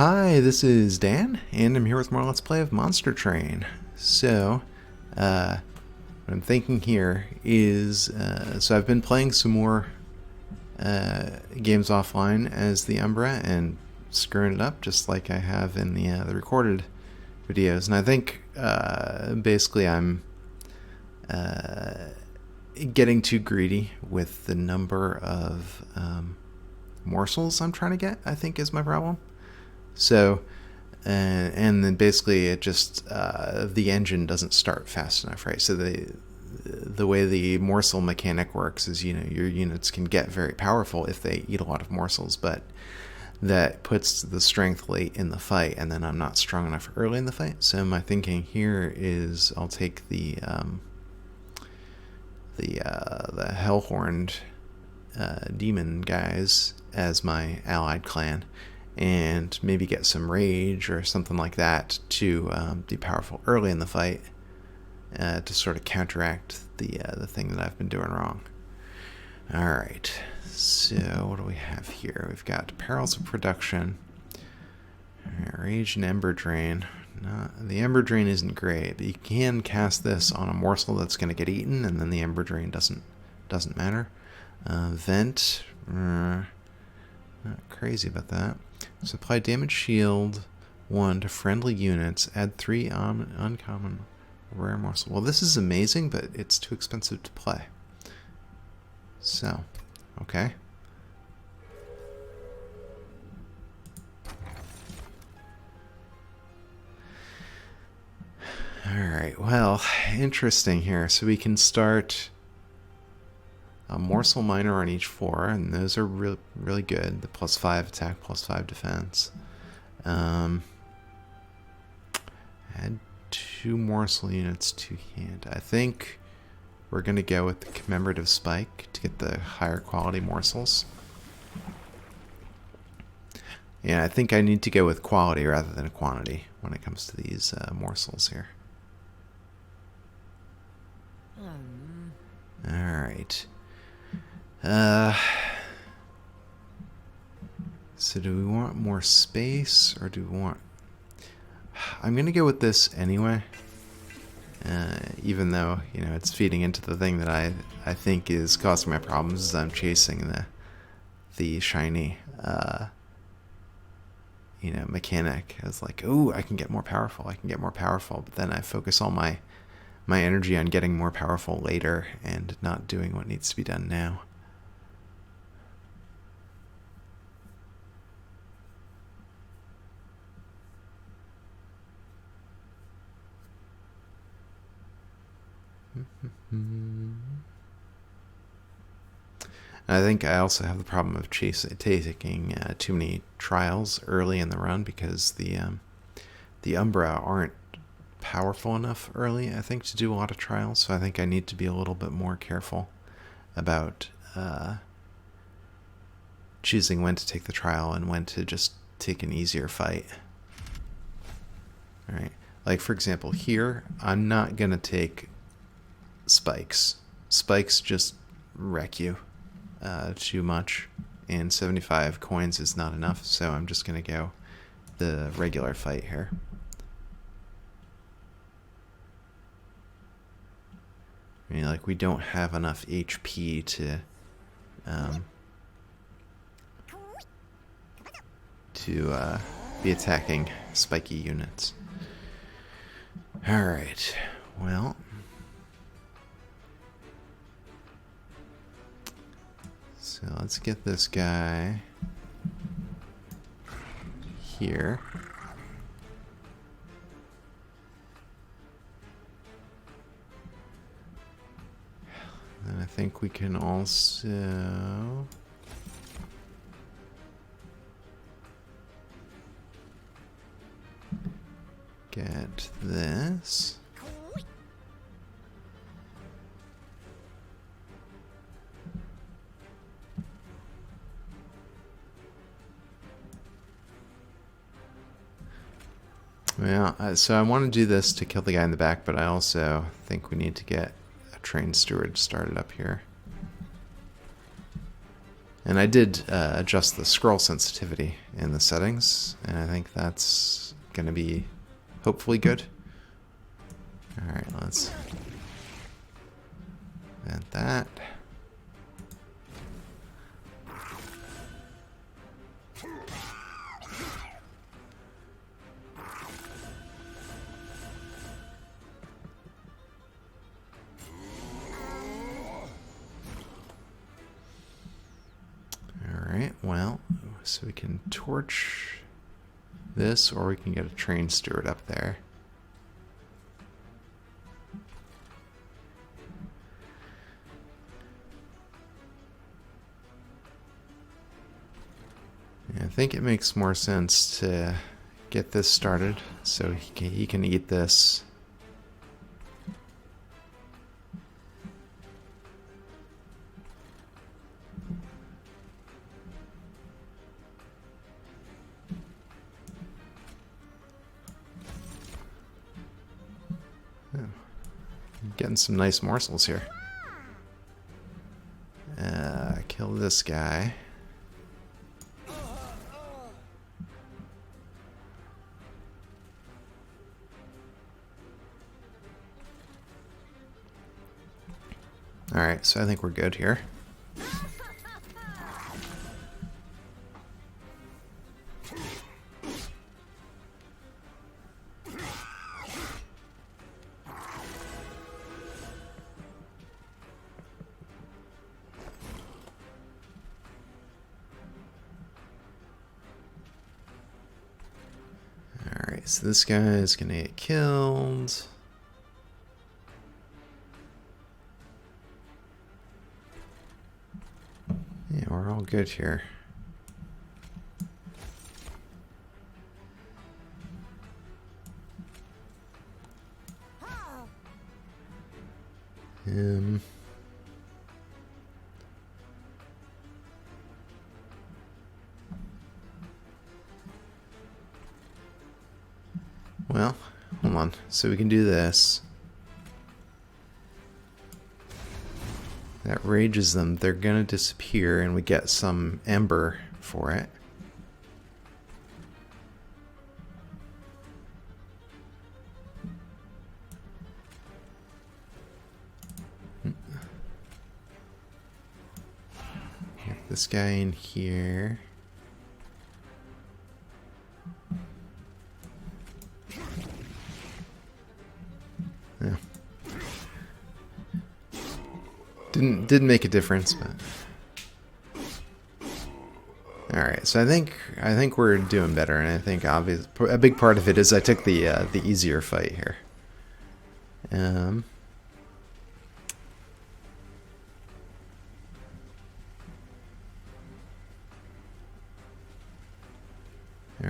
Hi, this is Dan, and I'm here with more Let's Play of Monster Train. So, what I'm thinking here is, so I've been playing some more games offline as the Umbra and screwing it up just like I have in the recorded videos. And I think basically I'm getting too greedy with the number of morsels I'm trying to get, I think is my problem. So, and then basically it just, the engine doesn't start fast enough, right? So the way the morsel mechanic works is, you know, your units can get very powerful if they eat a lot of morsels, but that puts the strength late in the fight, and then I'm not strong enough early in the fight. So my thinking here is I'll take the hell-horned demon guys as my allied clan, and maybe get some rage or something like that to be powerful early in the fight to sort of counteract the thing that I've been doing wrong. Alright, so what do we have here? We've got Perils of Production, Rage and Ember Drain. The Ember Drain isn't great, but you can cast this on a morsel that's going to get eaten, and then the Ember Drain doesn't matter. Vent, not crazy about that. Supply damage shield 1 to friendly units. Add 3 uncommon rare morsel. Well, this is amazing, but it's too expensive to play. So, okay. Alright, well, interesting here. So we can start a morsel miner on each floor, and those are really good. The +5 attack, +5 defense. Add 2 morsel units to hand. I think we're going to go with the commemorative spike to get the higher quality morsels. Yeah, I think I need to go with quality rather than quantity when it comes to these morsels here. Alright. So do we want more space, or do we want... I'm going to go with this anyway. Even though, you know, it's feeding into the thing that I think is causing my problems, is I'm chasing the shiny, you know, mechanic. I was like, ooh, I can get more powerful, but then I focus all my energy on getting more powerful later and not doing what needs to be done now. I think I also have the problem of taking too many trials early in the run, because the Umbra aren't powerful enough early, I think, to do a lot of trials. So I think I need to be a little bit more careful about choosing when to take the trial and when to just take an easier fight. Alright, like for example here, I'm not gonna take spikes. Spikes just wreck you too much, and 75 coins is not enough, so I'm just gonna go the regular fight here. I mean, like, we don't have enough HP to be attacking spiky units. Alright, well, so let's get this guy here. And I think we can also get this. Well, so I want to do this to kill the guy in the back, but I also think we need to get a train steward started up here. And I did adjust the scroll sensitivity in the settings, and I think that's going to be hopefully good. Alright, let's add that. Alright, well, so we can torch this, or we can get a train steward up there. I think it makes more sense to get this started so he can eat this. Getting some nice morsels here. Kill this guy. Alright, so I think we're good here. Alright, so this guy is gonna get killed. Yeah, we're all good here. Well, hold on. So we can do this. That rages them. They're gonna disappear, and we get some ember for it. Get this guy in here. Yeah. Didn't make a difference, but all right. So I think we're doing better, and I think a big part of it is I took the easier fight here. All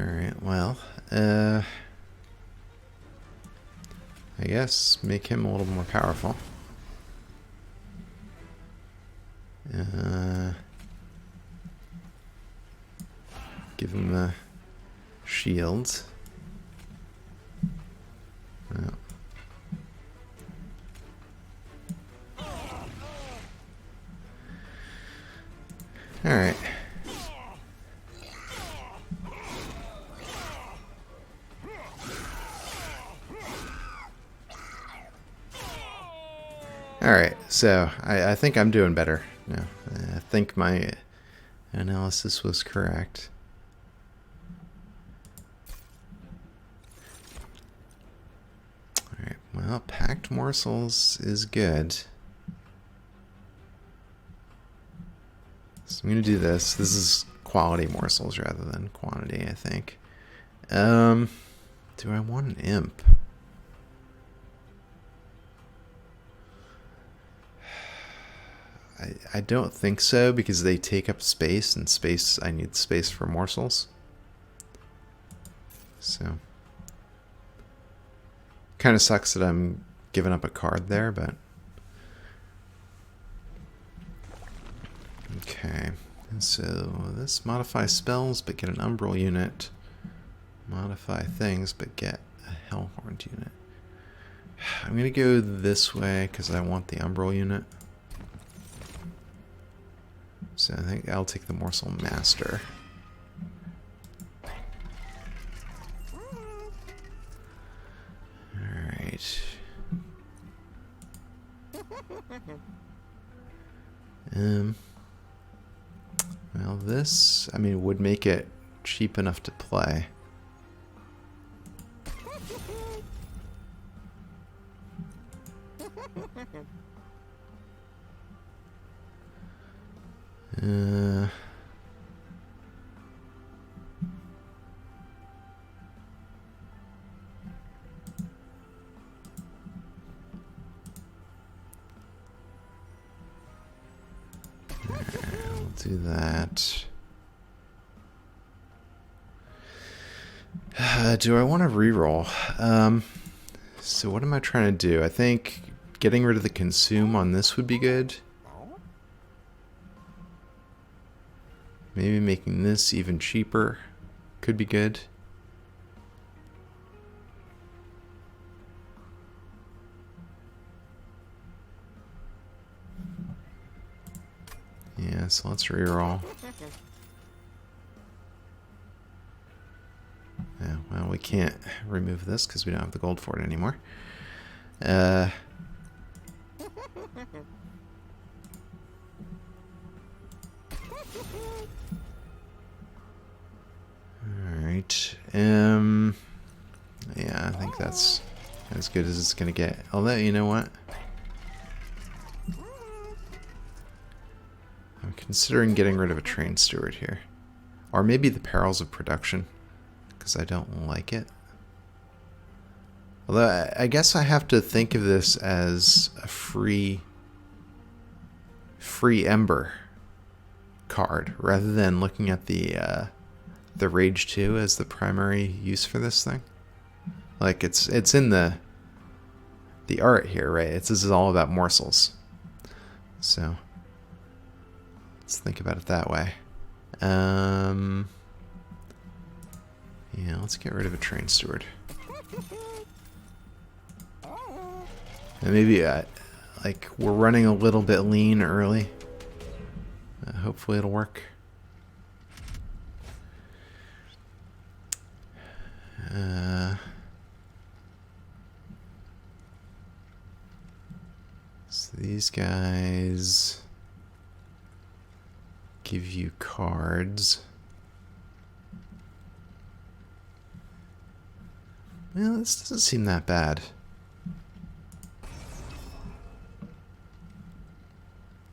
right. Well, I guess make him a little more powerful. Give him the shield. Well. All right. Alright, so I think I'm doing better now. I think my analysis was correct. Alright, well, packed morsels is good. So I'm going to do this. This is quality morsels rather than quantity, I think. Do I want an imp? I don't think so, because they take up space, and space, I need space for morsels. So kind of sucks that I'm giving up a card there, but okay. So this modify spells but get an umbral unit. Modify things but get a hellhorned unit. I'm gonna go this way because I want the umbral unit. So I think I'll take the Morsel Master. Alright. Well, this, I mean, would make it cheap enough to play. Do that. Do I want to reroll? So what am I trying to do? I think getting rid of the consume on this would be good. Maybe making this even cheaper could be good. Yeah, so let's reroll. Yeah, well, we can't remove this because we don't have the gold for it anymore. Alright. Yeah, I think that's as good as it's gonna get. Although, you know what? I'm considering getting rid of a train steward here. Or maybe the perils of production, because I don't like it. Although, I guess I have to think of this as a free Ember card, rather than looking at the Rage 2 as the primary use for this thing. Like, it's in the art here, right? This is all about morsels. So let's think about it that way. Yeah, let's get rid of a train steward. And maybe, like, we're running a little bit lean early. Hopefully it'll work. So these guys give you cards. Well, this doesn't seem that bad.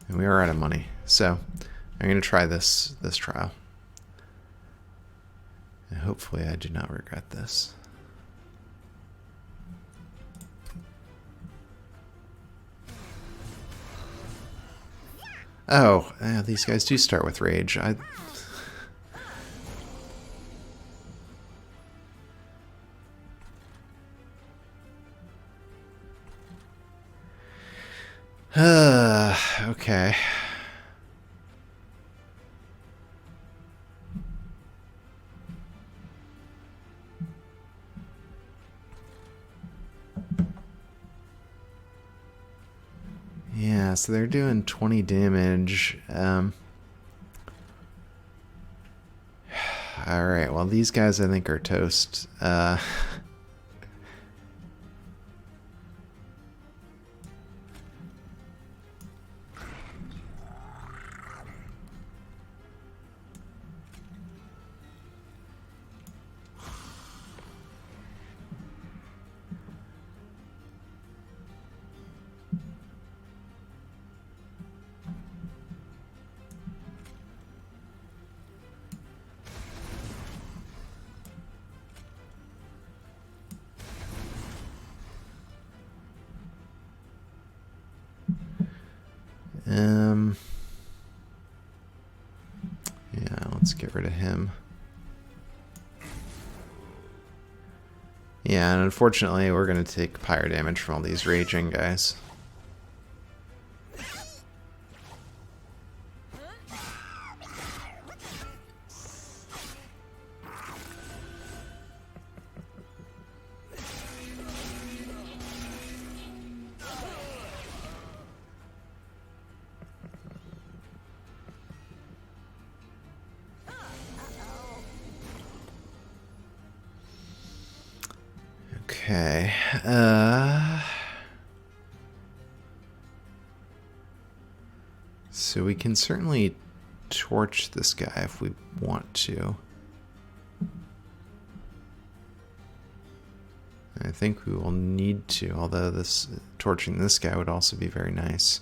And we are out of money, so I'm going to try this trial. And hopefully I do not regret this. Oh, these guys do start with rage. Okay. Yeah, so they're doing 20 damage. Alright, well, these guys I think are toast. Yeah, let's get rid of him. Yeah, and unfortunately we're going to take pyre damage from all these raging guys. Okay. So we can certainly torch this guy if we want to. I think we will need to, although this torching this guy would also be very nice.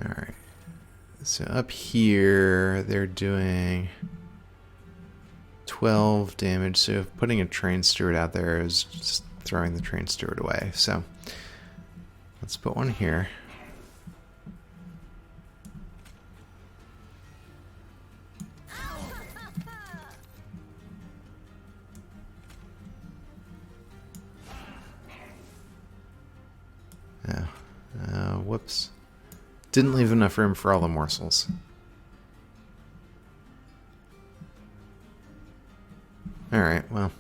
Alright. So up here, they're doing 12 damage. So putting a train steward out there is just throwing the train steward away. So let's put one here. Whoops. Didn't leave enough room for all the morsels. Alright, well.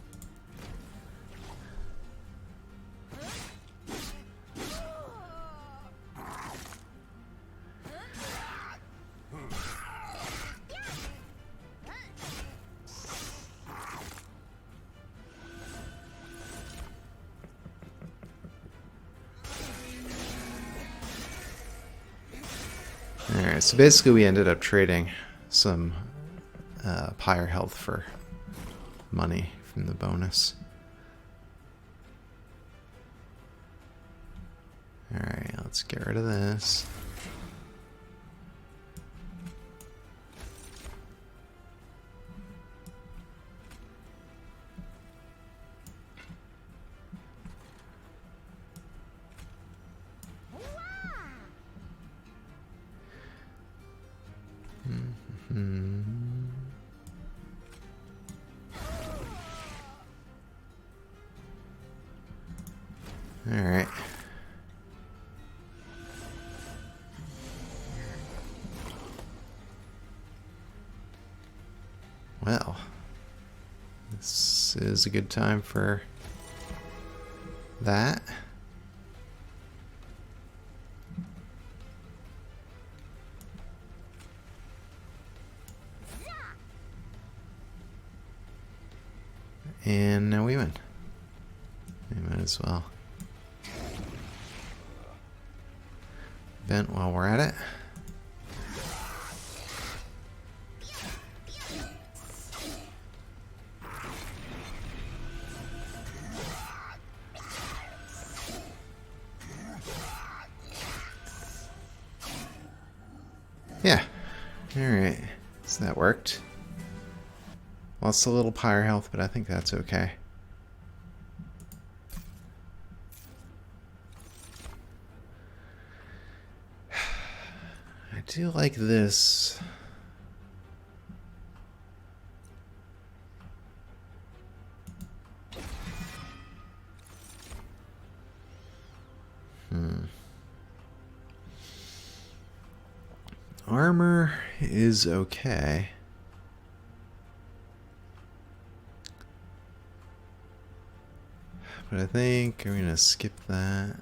Alright, so basically we ended up trading some pyre health for money from the bonus. Alright, let's get rid of this. Alright. Well, this is a good time for that. And now we win. We might as well vent while we're at it. Yeah. Alright. So that worked. Lost a little pyre health, but I think that's okay. I do like this. Armor is okay. But I think I'm gonna skip that.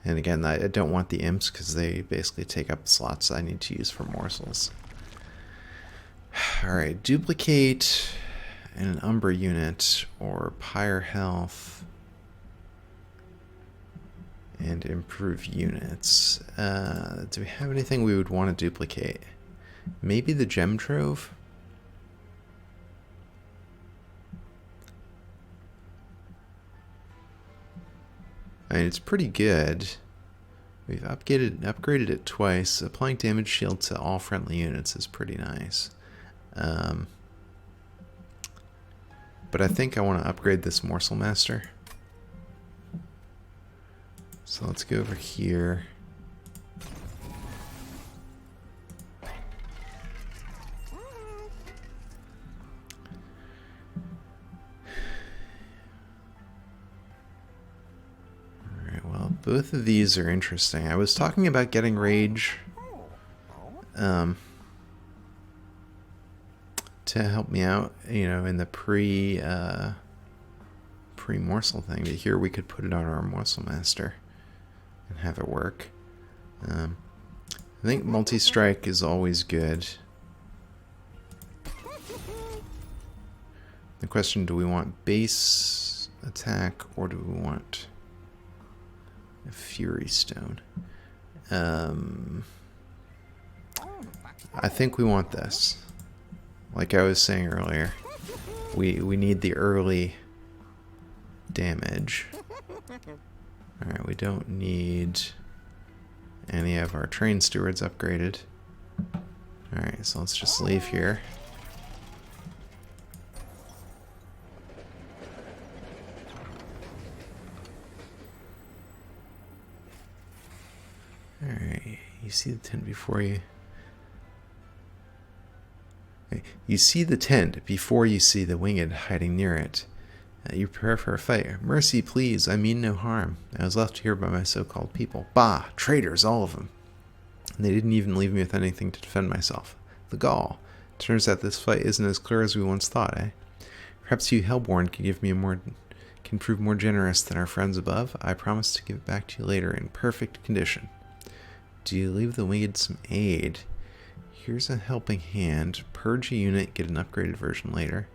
And again, I don't want the imps because they basically take up slots I need to use for morsels. Alright, duplicate an Umbra unit or pyre health and improve units. Do we have anything we would want to duplicate? Maybe the gem trove? I mean, it's pretty good. We've upgraded it twice. Applying damage shield to all friendly units is pretty nice. But I think I want to upgrade this Morsel Master. So let's go over here. Both of these are interesting. I was talking about getting rage to help me out, you know, in the pre-morsel thing. But here we could put it on our morsel master and have it work. I think multi-strike is always good. The question, do we want base attack or do we want a Fury Stone? I think we want this. Like I was saying earlier, we need the early damage. Alright, we don't need any of our train stewards upgraded. Alright, so let's just leave here. Alright, you see the tent before you... You see the tent before you see the winged hiding near it. You prepare for a fight. Mercy, please, I mean no harm. I was left here by my so-called people. Bah, traitors, all of them. And they didn't even leave me with anything to defend myself. The gall. Turns out this fight isn't as clear as we once thought, eh? Perhaps you, Hellborn, can prove more generous than our friends above. I promise to give it back to you later in perfect condition. Do you leave the winged some aid? Here's a helping hand. Purge a unit, get an upgraded version later.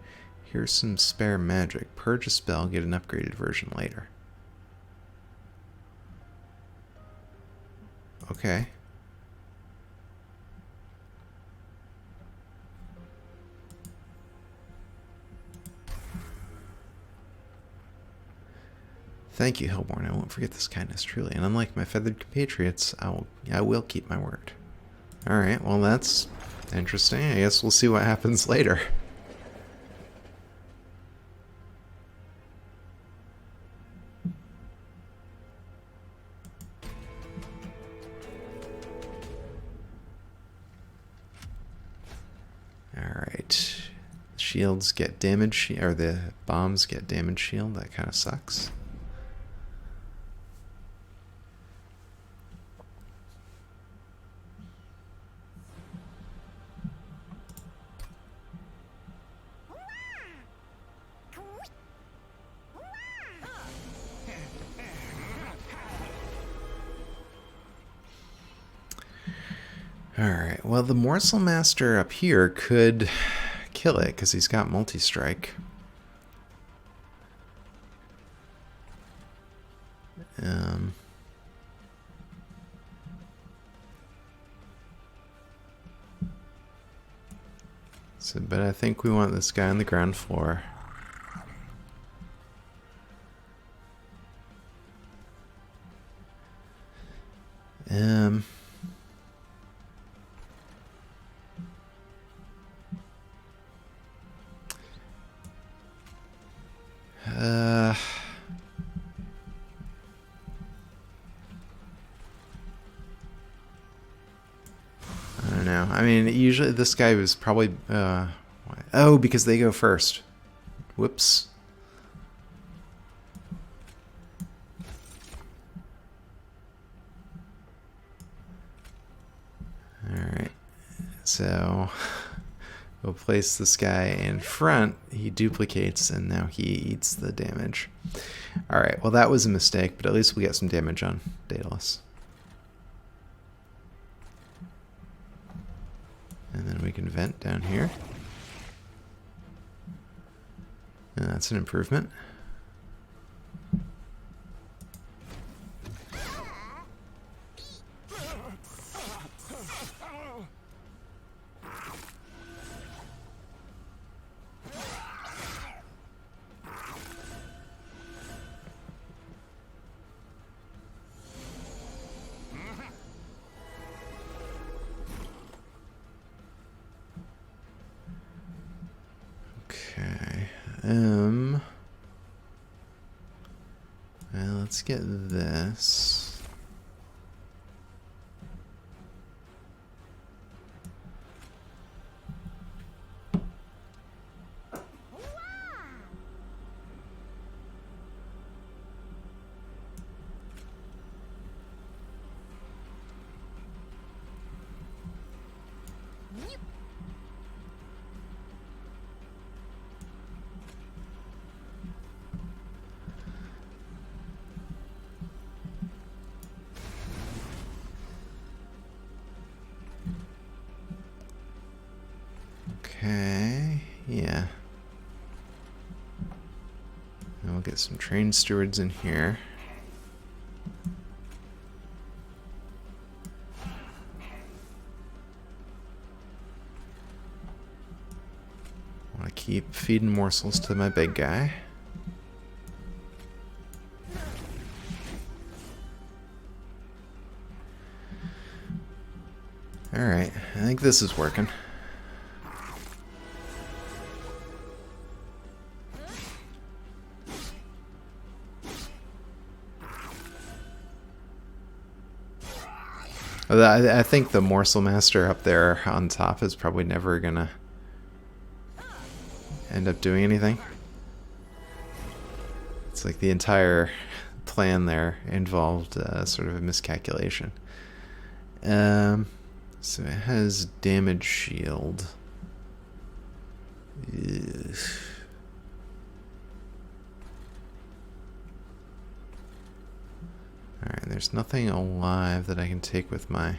Here's some spare magic. Purge a spell, get an upgraded version later. Okay. Thank you, Hellborn. I won't forget this kindness, truly. And unlike my feathered compatriots, I will keep my word. Alright, well that's interesting. I guess we'll see what happens later. Alright. Shields get damage, or the bombs get damage shield. That kind of sucks. Alright, well the Morsel Master up here could kill it because he's got multi-strike. But I think we want this guy on the ground floor. I don't know. I mean, usually this guy was probably... oh, because they go first. Whoops. Alright. So... we'll place this guy in front. He duplicates, and now he eats the damage. Alright, well that was a mistake, but at least we get some damage on Daedalus. And then we can vent down here. And that's an improvement. Well, let's get this. Okay, yeah. And we'll get some trained stewards in here. I want to keep feeding morsels to my big guy. Alright, I think this is working. I think the morsel master up there on top is probably never gonna end up doing anything. It's like the entire plan there involved sort of a miscalculation. So it has damage shield. Ugh. Alright, there's nothing alive that I can take with my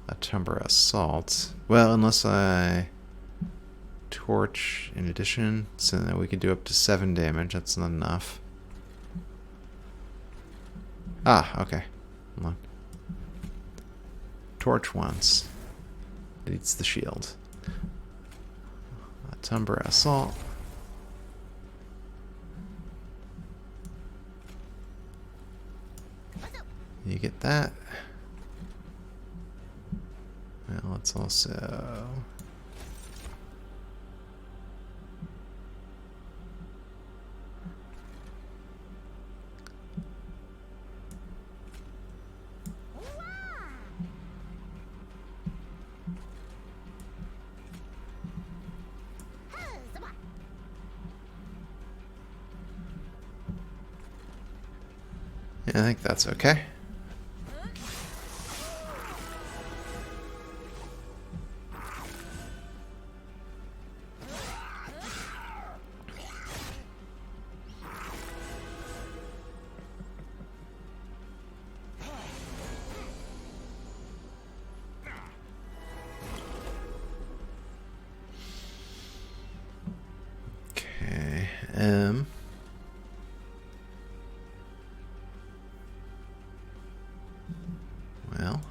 Atumbra Assault. Well, unless I torch in addition, so that we can do up to 7 damage. That's not enough. Ah, okay. Hold on. Torch once. Beats the shield. Atumbra Assault. You get that. Well, let's also... Yeah, I think that's okay. Okay, well,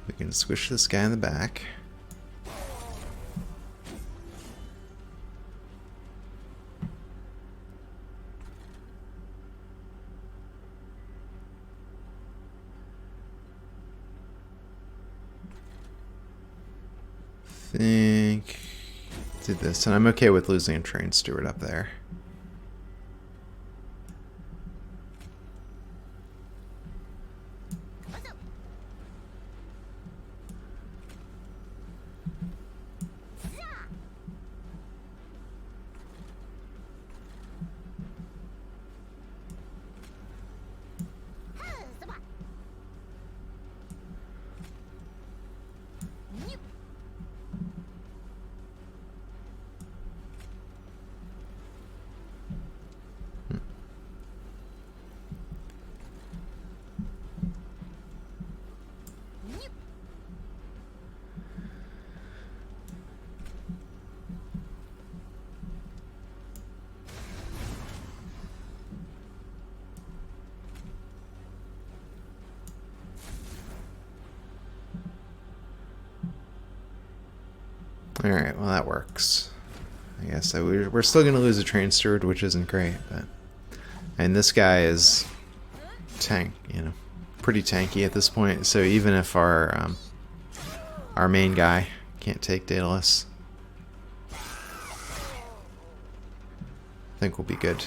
we can squish this guy in the back. Think do this, and I'm okay with losing a trained steward up there. Alright, well that works. I guess we're still going to lose a train steward, which isn't great, but... And this guy is pretty tanky at this point, so even if our main guy can't take Daedalus, I think we'll be good.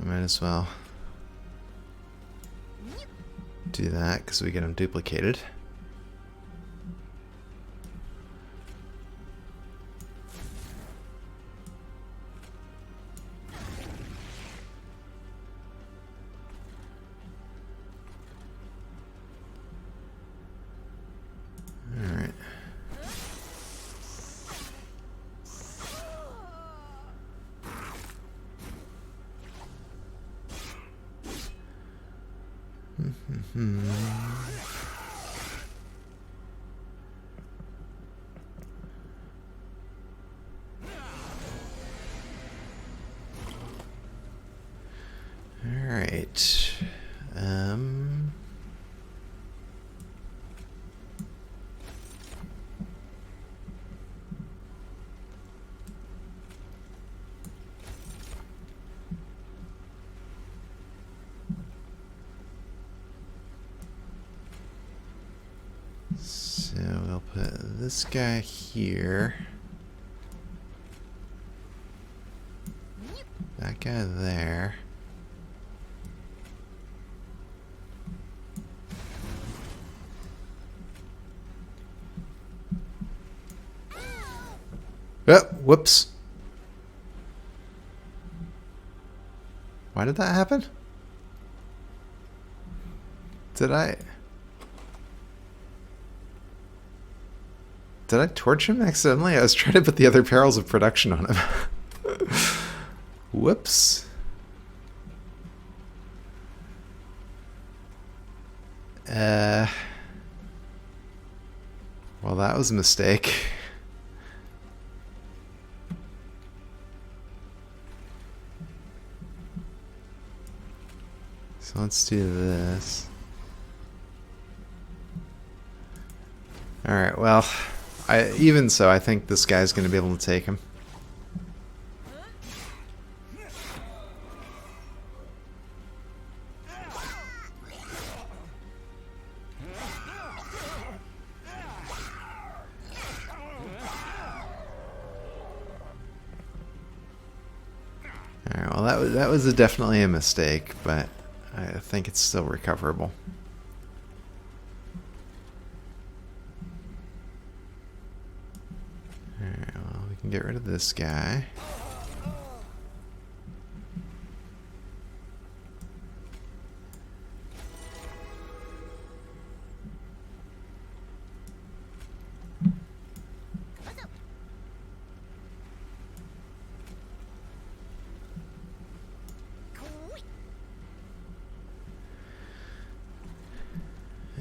Might as well do that because we get them duplicated. Alright. So we'll put this guy here. That guy there. Oh, whoops. Why did that happen? Did I torch him accidentally? I was trying to put the other barrels of production on him. Whoops. Well, that was a mistake. So let's do this. Alright, well, even so, I think this guy's going to be able to take him. Alright, well that was definitely a mistake, but I think it's still recoverable. Alright, well, we can get rid of this guy.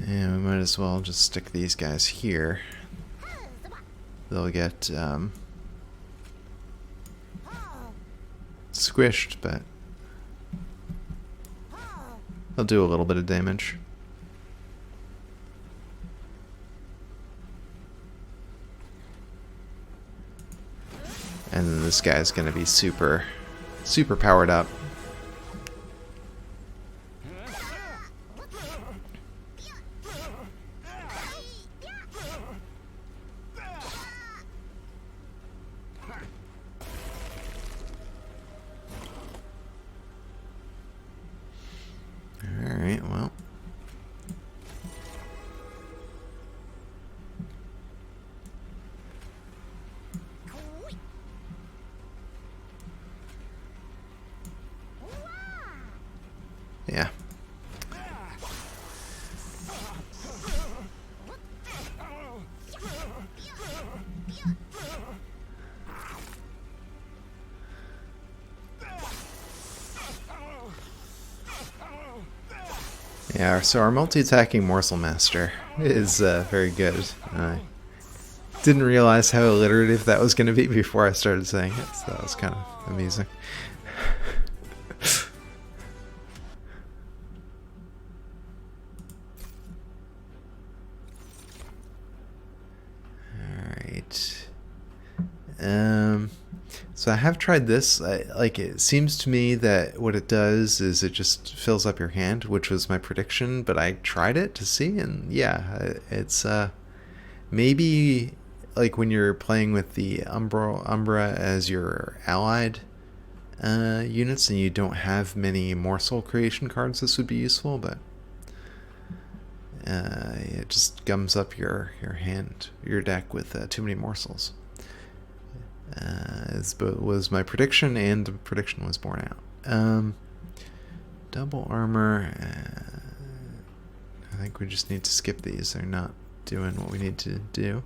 And we might as well just stick these guys here. They'll get squished, but they'll do a little bit of damage. And then this guy's gonna be super powered up. Alright, well. Yeah. Yeah, so our multi-attacking Morsel Master is very good. I didn't realize how alliterative that was going to be before I started saying it, so that was kind of amusing. Alright. So I have tried this. Like, it seems to me that what it does is it just fills up your hand, which was my prediction, but I tried it to see, and yeah, it's maybe like when you're playing with the Umbra as your allied units and you don't have many morsel creation cards, this would be useful, but it just gums up your hand, your deck with too many morsels. Was my prediction, and the prediction was borne out. Double armor. I think we just need to skip these. They're not doing what we need to do.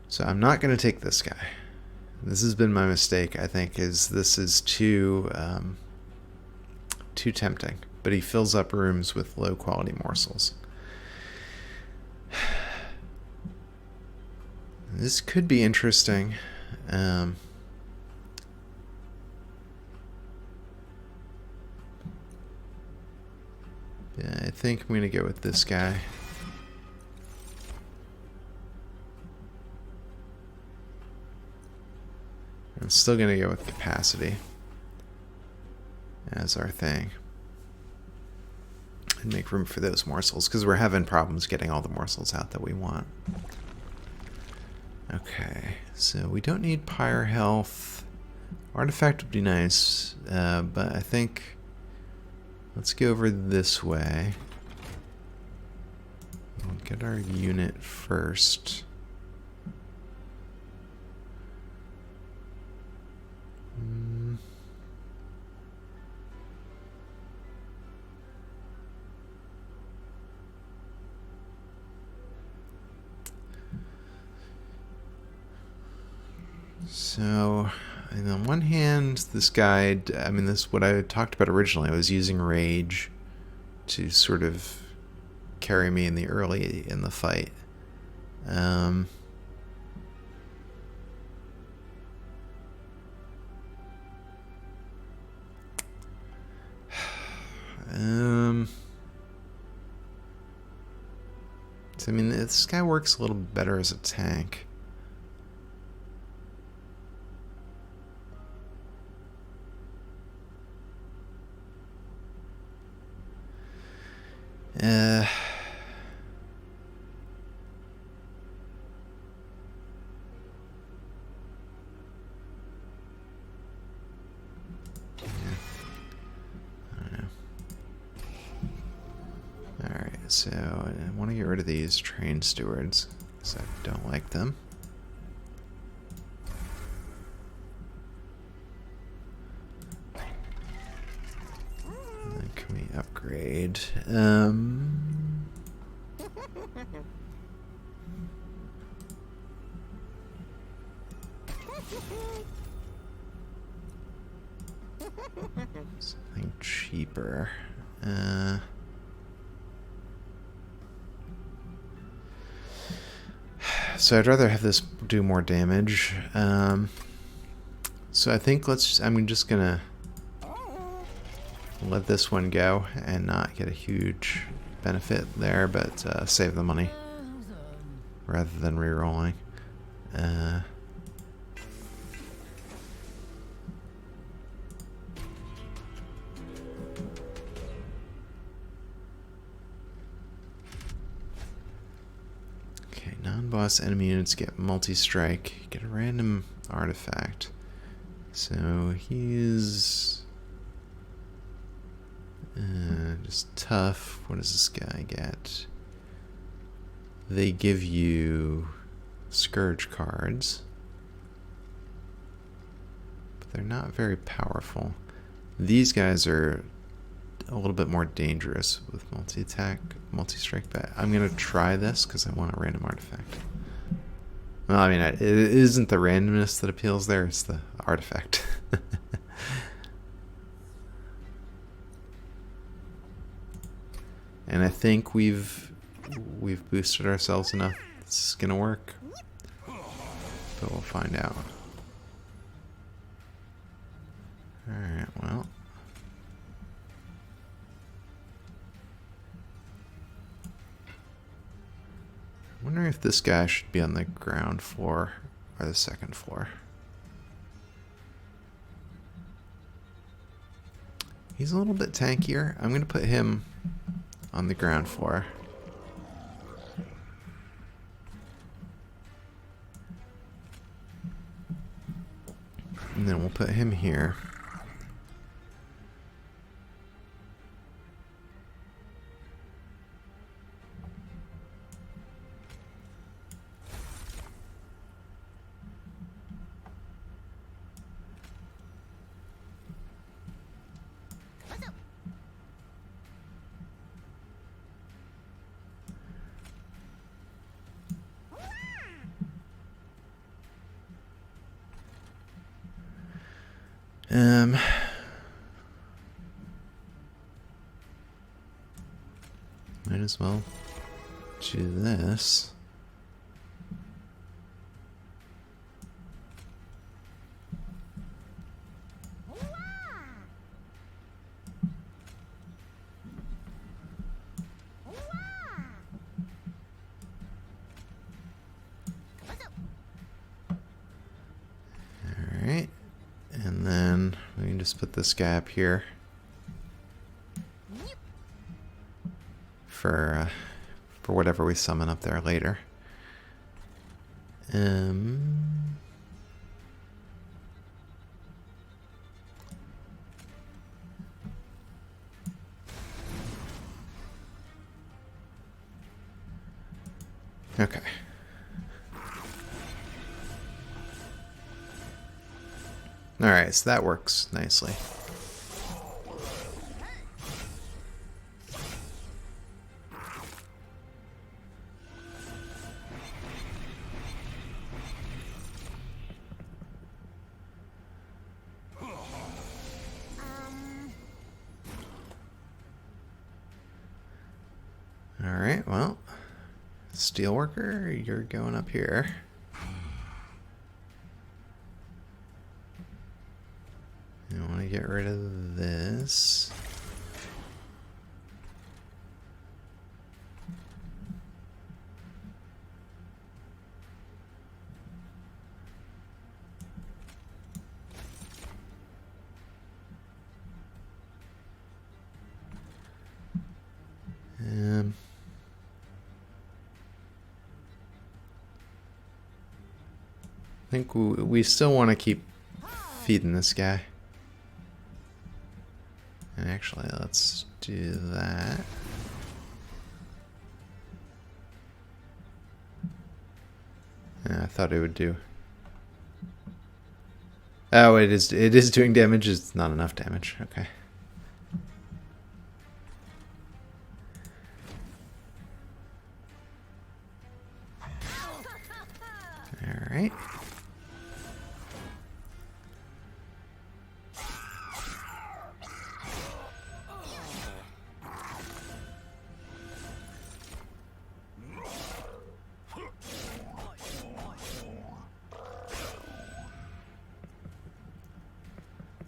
So I'm not going to take this guy. This has been my mistake, I think, is this is too tempting. but he fills up rooms with low quality morsels. This could be interesting. Yeah, I think I'm going to go with this guy. I'm still going to go with capacity as our thing. And make room for those morsels, because we're having problems getting all the morsels out that we want. Okay, so we don't need pyre health. Artifact would be nice, but I think let's go over this way. We'll get our unit first. So, on one hand, this guy, I mean, this what I talked about originally. I was using rage to sort of carry me in the fight. So, I mean, this guy works a little better as a tank. So I want to get rid of these train stewards because I don't like them. And then can we upgrade? Something cheaper. So I'd rather have this do more damage. So I think I'm just gonna let this one go and not get a huge benefit there, but save the money rather than re-rolling. Non-boss enemy units get multi-strike. Get a random artifact. So he's just tough. What does this guy get? They give you Scourge cards, but they're not very powerful. These guys are a little bit more dangerous with multi-attack, multi-strike, but I'm going to try this because I want a random artifact. Well, I mean, it isn't the randomness that appeals there, it's the artifact. And I think we've boosted ourselves enough. This is going to work, but we'll find out. Alright, well. I wonder if this guy should be on the ground floor or the second floor. He's a little bit tankier. I'm going to put him on the ground floor. And then we'll put him here. Might as well do this. Alright, and then we can just put this guy up here for whatever we summon up there later. Okay. Alright, so that works nicely. Alright, well, Steelworker, you're going up here. I want to get rid of this. I think we still want to keep feeding this guy. And actually, let's do that. Yeah, I thought it would do. Oh, it is doing damage. It's not enough damage. Okay. All right.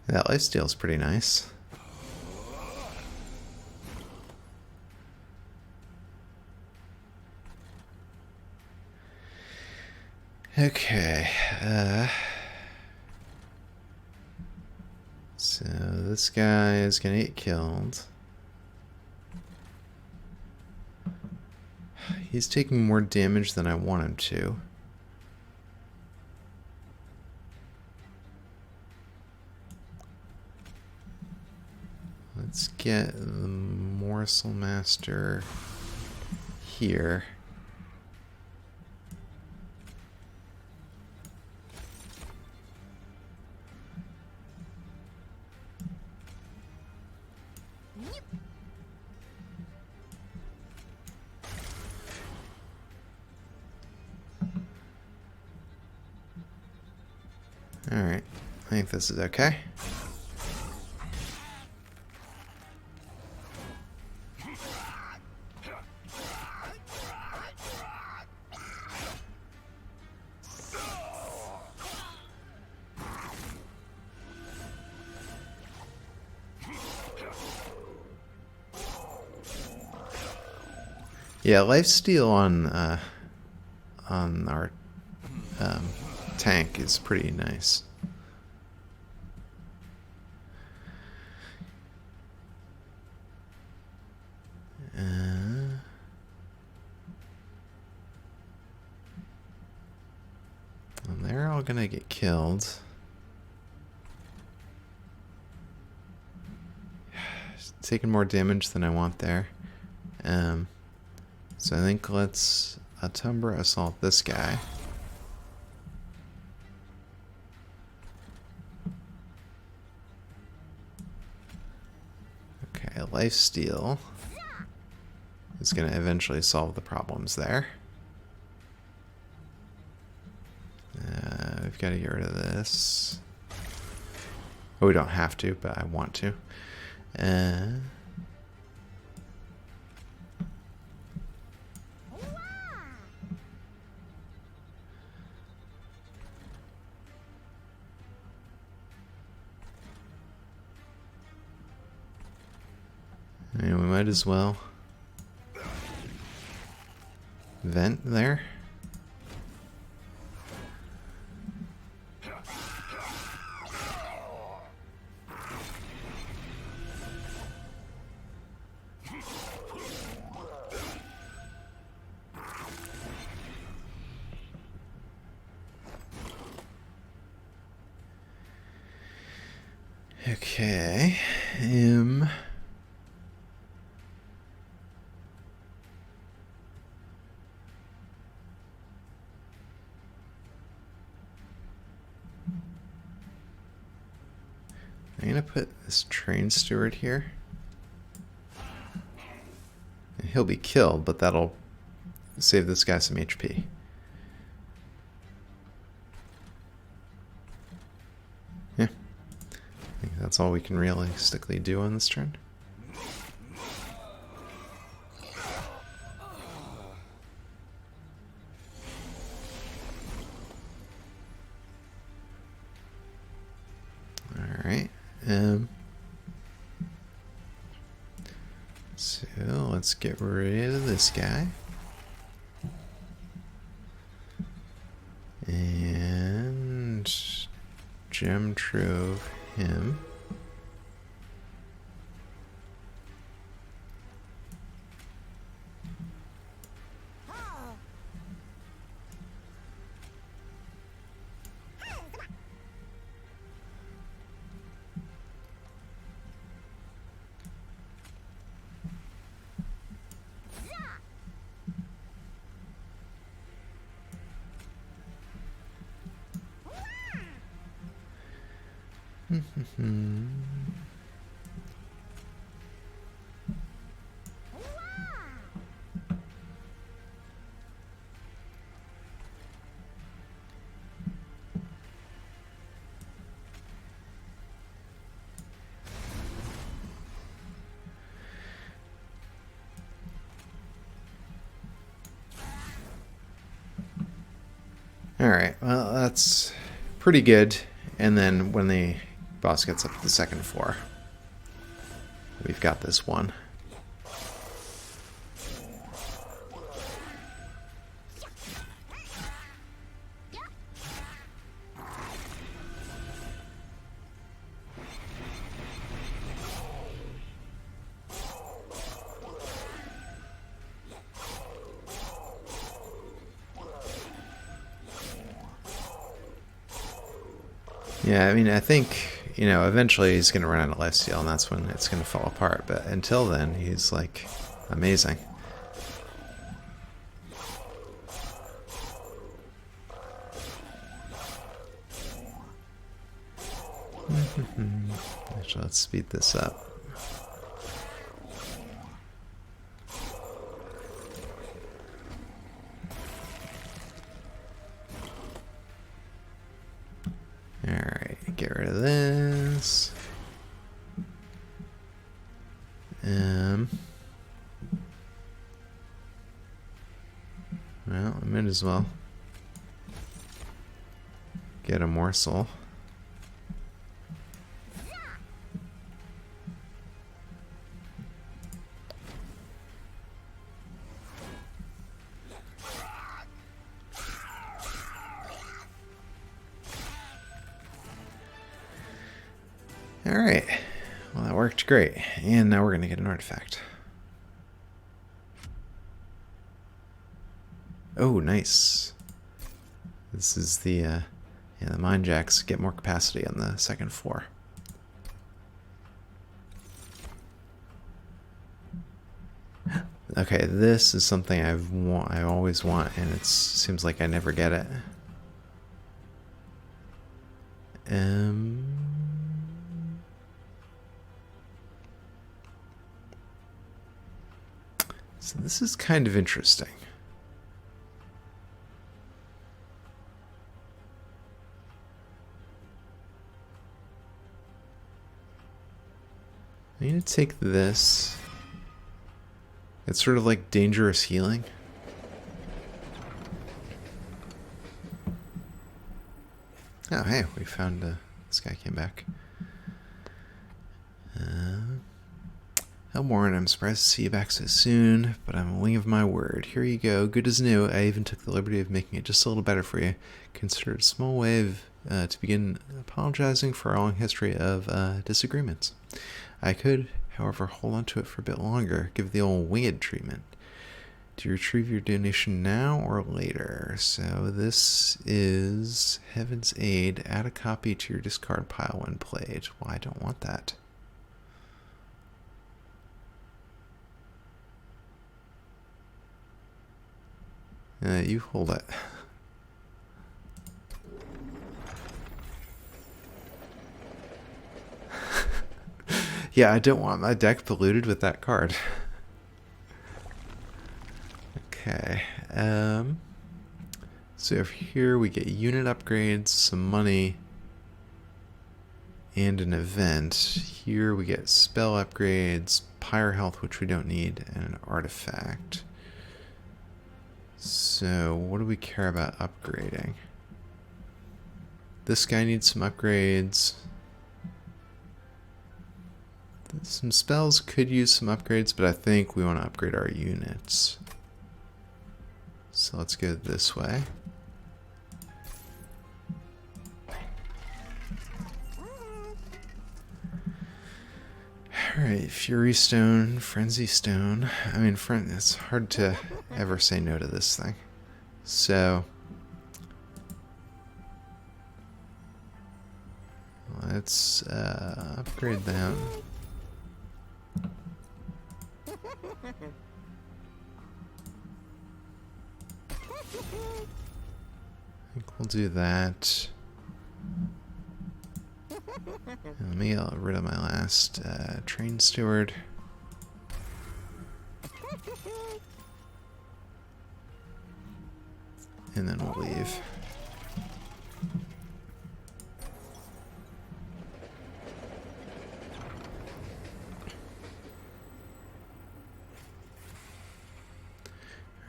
That lifesteal is pretty nice. Okay. So this guy is gonna get killed. He's taking more damage than I want him to. Let's get the Morsel Master here. Alright, I think this is okay. Yeah, lifesteal on our tank is pretty nice. And they're all gonna get killed. Taking more damage than I want there. So I think let's Atumbra assault this guy. Okay, lifesteal is going to eventually solve the problems there. We've got to get rid of this. Oh, we don't have to, but I want to. might as well vent there. Okay. I'm gonna put this train steward here. And he'll be killed, but that'll save this guy some HP. Yeah. I think that's all we can realistically do on this turn. Alright. So let's get rid of this guy. And gem trove him. Alright, well, that's pretty good. And then when the boss gets up to the second floor, we've got this one. Yeah, I mean, I think, you know, eventually he's going to run out of lifesteal, and that's when it's going to fall apart. But until then, he's, like, amazing. Actually, let's speed this up. Alright, get rid of this. Well, I might as well get a morsel. Alright, well that worked great, and now we're going to get an artifact. Oh, nice. This is the, yeah, the mine jacks get more capacity on the second floor. Okay, this is something I always want, and it seems like I never get it. So this is kind of interesting. I'm going to take this. It's sort of like dangerous healing. Oh, hey, we found this guy came back. Warren, I'm surprised to see you back so soon, but I'm a wing of my word. Here you go, good as new. I even took the liberty of making it just a little better for you. Consider it a small way to begin apologizing for our long history of disagreements. I could, however, hold on to it for a bit longer, give the old winged treatment. Do you retrieve your donation now or later? So this is Heaven's Aid. Add a copy to your discard pile when played. Well, I don't want that. You hold it. Yeah, I don't want my deck polluted with that card. Okay. So over here we get unit upgrades, some money, and an event. Here we get spell upgrades, pyre health, which we don't need, and an artifact. So what do we care about upgrading? This guy needs some upgrades. Some spells could use some upgrades, but I think we want to upgrade our units. So let's go this way. Alright, Fury Stone, Frenzy Stone. I mean, it's hard to ever say no to this thing. So let's upgrade them. I think we'll do that. And let me get rid of my last train steward. And then we'll leave.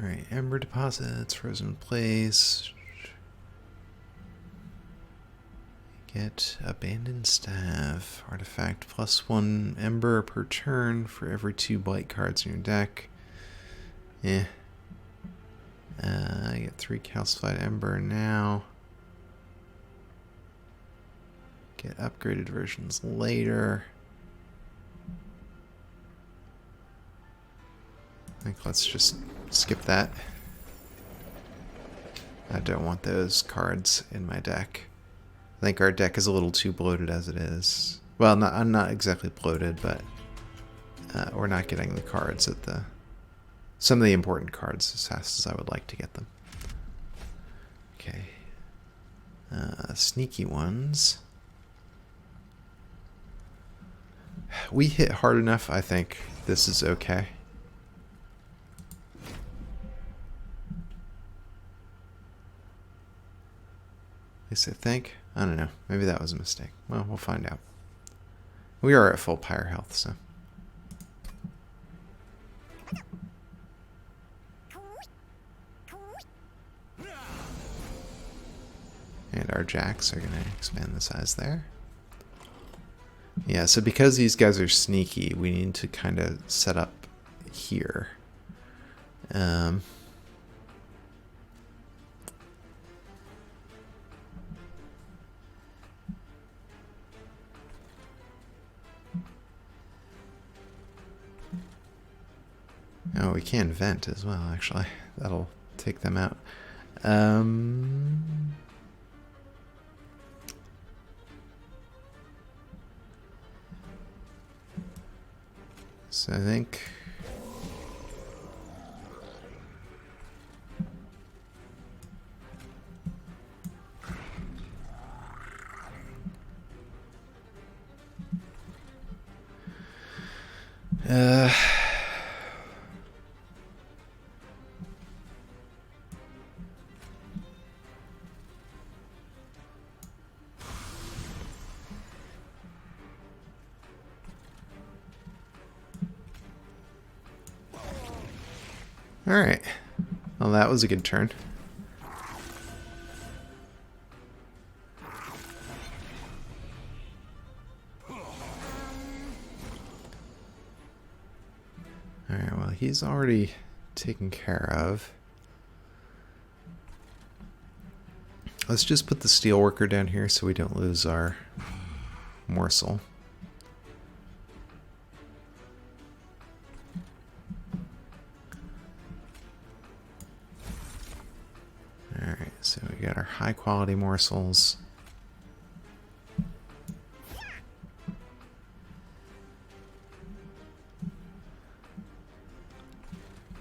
Alright, Ember deposits, frozen in place. Get abandoned staff, artifact +1 ember per turn for every 2 blight cards in your deck. I get 3 calcified ember now. Get upgraded versions later. I think let's just skip that. I don't want those cards in my deck. I think our deck is a little too bloated as it is. Well, I'm not exactly bloated, but we're not getting the cards at some of the important cards as fast as I would like to get them. Okay. Sneaky ones. We hit hard enough, I think this is okay. At least I think. I don't know. Maybe that was a mistake. Well, we'll find out. We are at full pyre health, so. And our jacks are going to expand the size there. Yeah, so because these guys are sneaky, we need to kind of set up here. Oh, we can vent as well, actually. That'll take them out. So I think... Alright. Well, that was a good turn. he's already taken care of. Let's just put the steelworker down here so we don't lose our morsel. Alright, so we got our high quality morsels.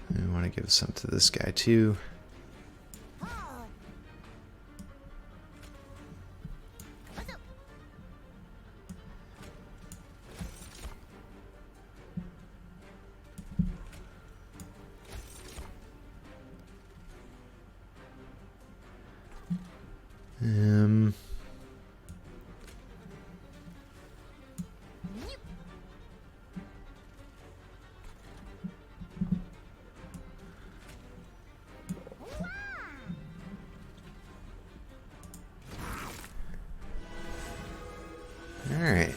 And we want to give some to this guy too. Alright.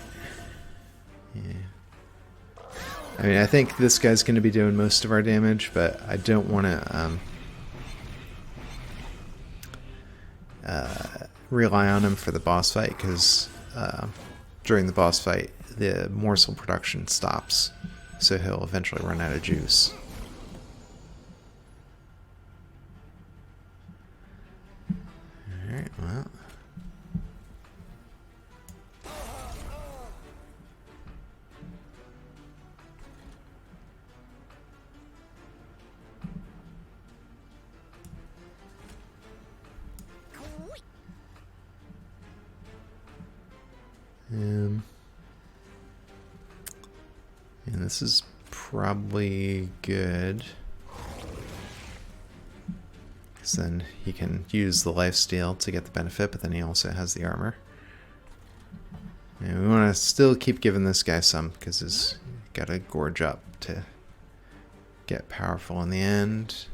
Yeah. I mean, I think this guy's going to be doing most of our damage, but I don't want to rely on him for the boss fight, because during the boss fight, the morsel production stops, so he'll eventually run out of juice. Alright, well. And this is probably good, because then he can use the lifesteal to get the benefit, but then he also has the armor. And we want to still keep giving this guy some, because he's got to gorge up to get powerful in the end.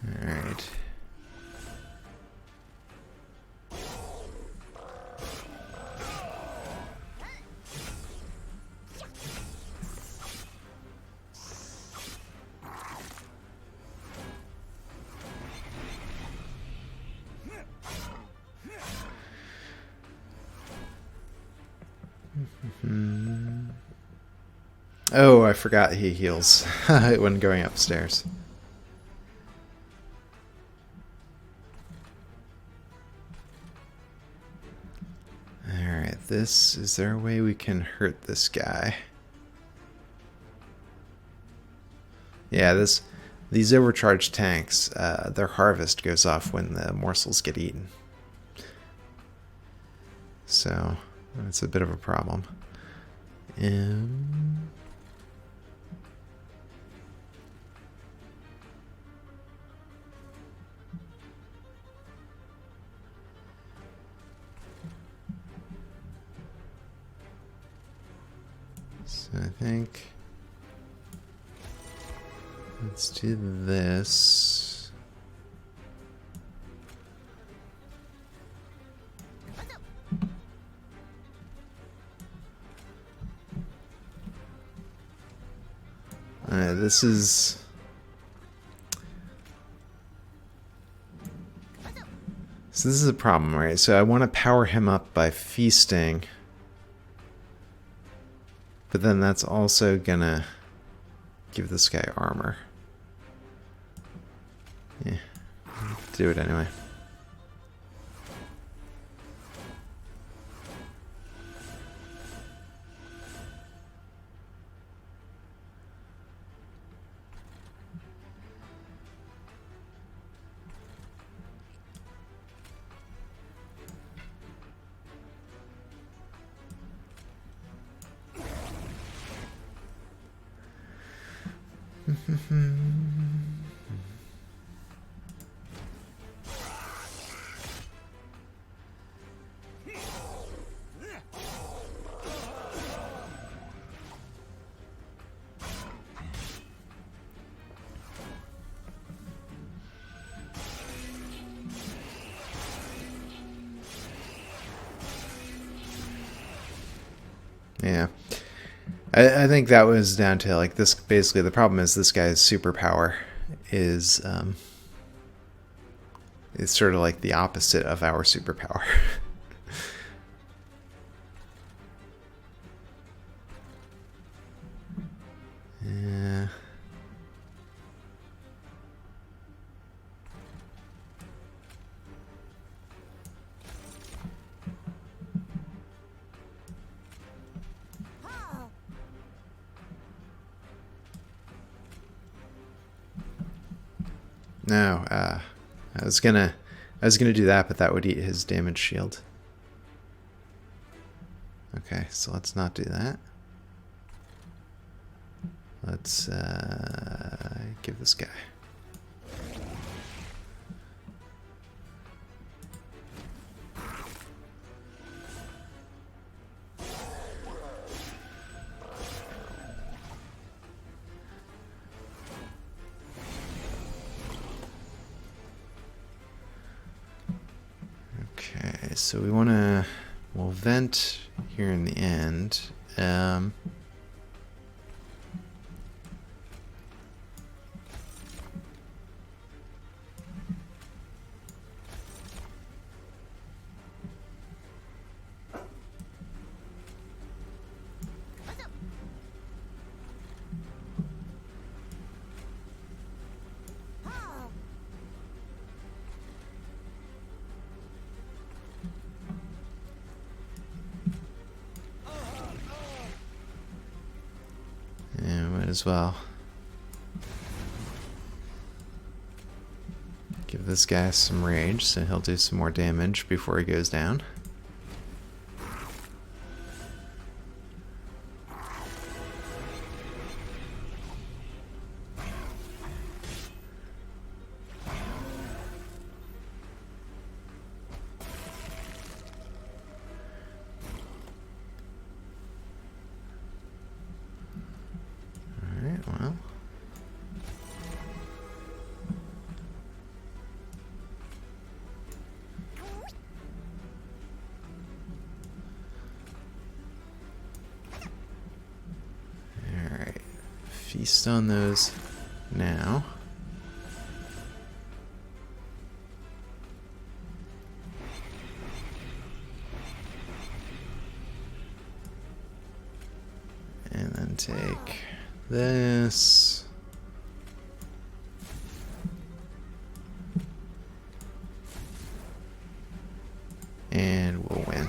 Alright. Oh, I forgot he heals when going upstairs. Alright, is there a way we can hurt this guy? Yeah, these overcharged tanks, their harvest goes off when the morsels get eaten. So, that's a bit of a problem. So I think let's do this. This is so this is a problem, right? So I want to power him up by feasting. But then that's also gonna give this guy armor. Yeah, do it anyway. Yeah. I think that was down to like this. Basically, the problem is this guy's superpower is sort of like the opposite of our superpower. Yeah. No, I was gonna do that, but that would eat his damage shield. Okay, so let's not do that. Let's give this guy. Okay, so we'll vent here in the end. Yeah, might as well give this guy some rage, so he'll do some more damage before he goes down. Well, alright. Feast on those now. And then take this. And we'll win.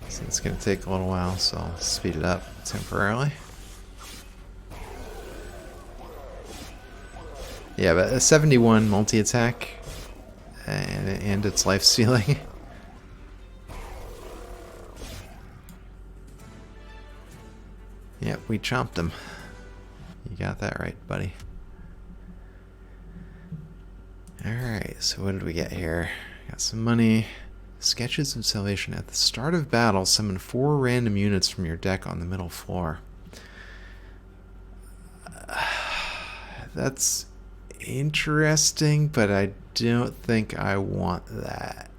So it's going to take a little while, so I'll speed it up temporarily. Yeah, but a 71 multi-attack and its life stealing. Yep, we chomped him. You got that right, buddy. Alright, so what did we get here? Got some money. Sketches of Salvation. At the start of battle, summon 4 random units from your deck on the middle floor. That's interesting, but I don't think I want that.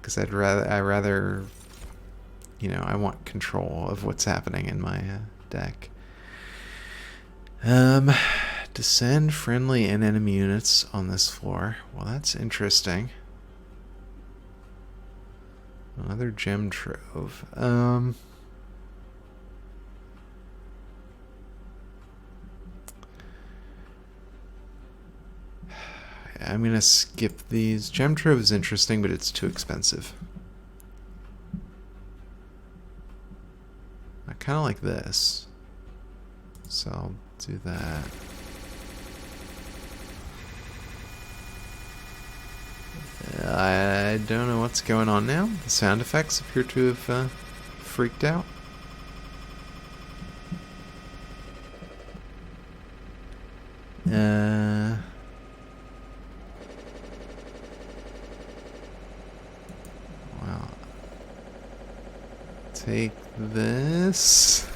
Because I rather, you know, I want control of what's happening in my deck. Descend friendly and enemy units on this floor. Well, that's interesting. Another gem trove. I'm gonna skip these. Gem trove is interesting, but it's too expensive. I kind of like this, so I'll do that. I don't know what's going on now. The sound effects appear to have freaked out. Well, take this.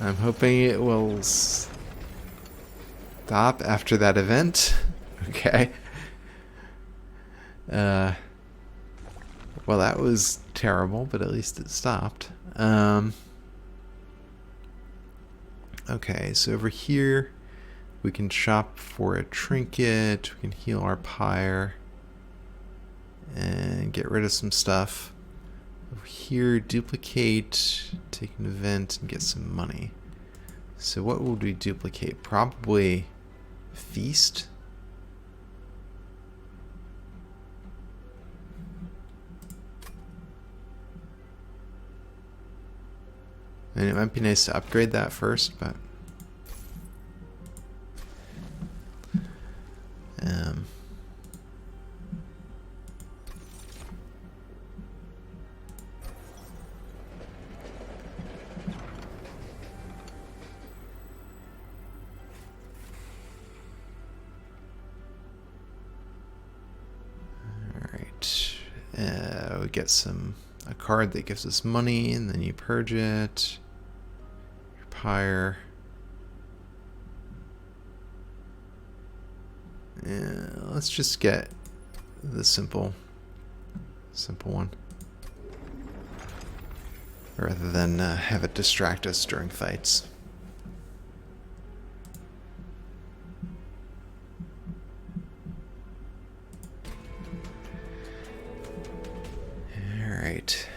I'm hoping it will stop after that event. Okay. Uh, well, that was terrible, but at least it stopped. Okay, so over here we can shop for a trinket. We can heal our pyre and get rid of some stuff. Over here, duplicate, take an event, and get some money. So what would we duplicate? Probably feast. And it might be nice to upgrade that first, but we get a card that gives us money, and then you purge it. Your pyre. Let's just get the simple one, rather than have it distract us during fights. Alright,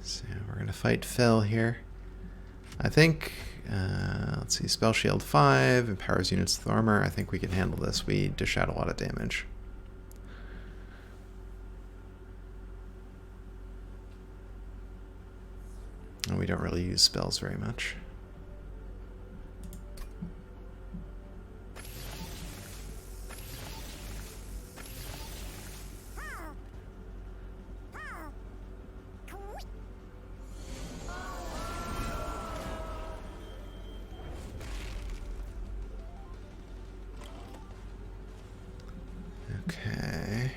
so we're gonna fight Fel here. I think, let's see, Spell Shield 5, empowers units with armor. I think we can handle this. We dish out a lot of damage. And we don't really use spells very much. Okay.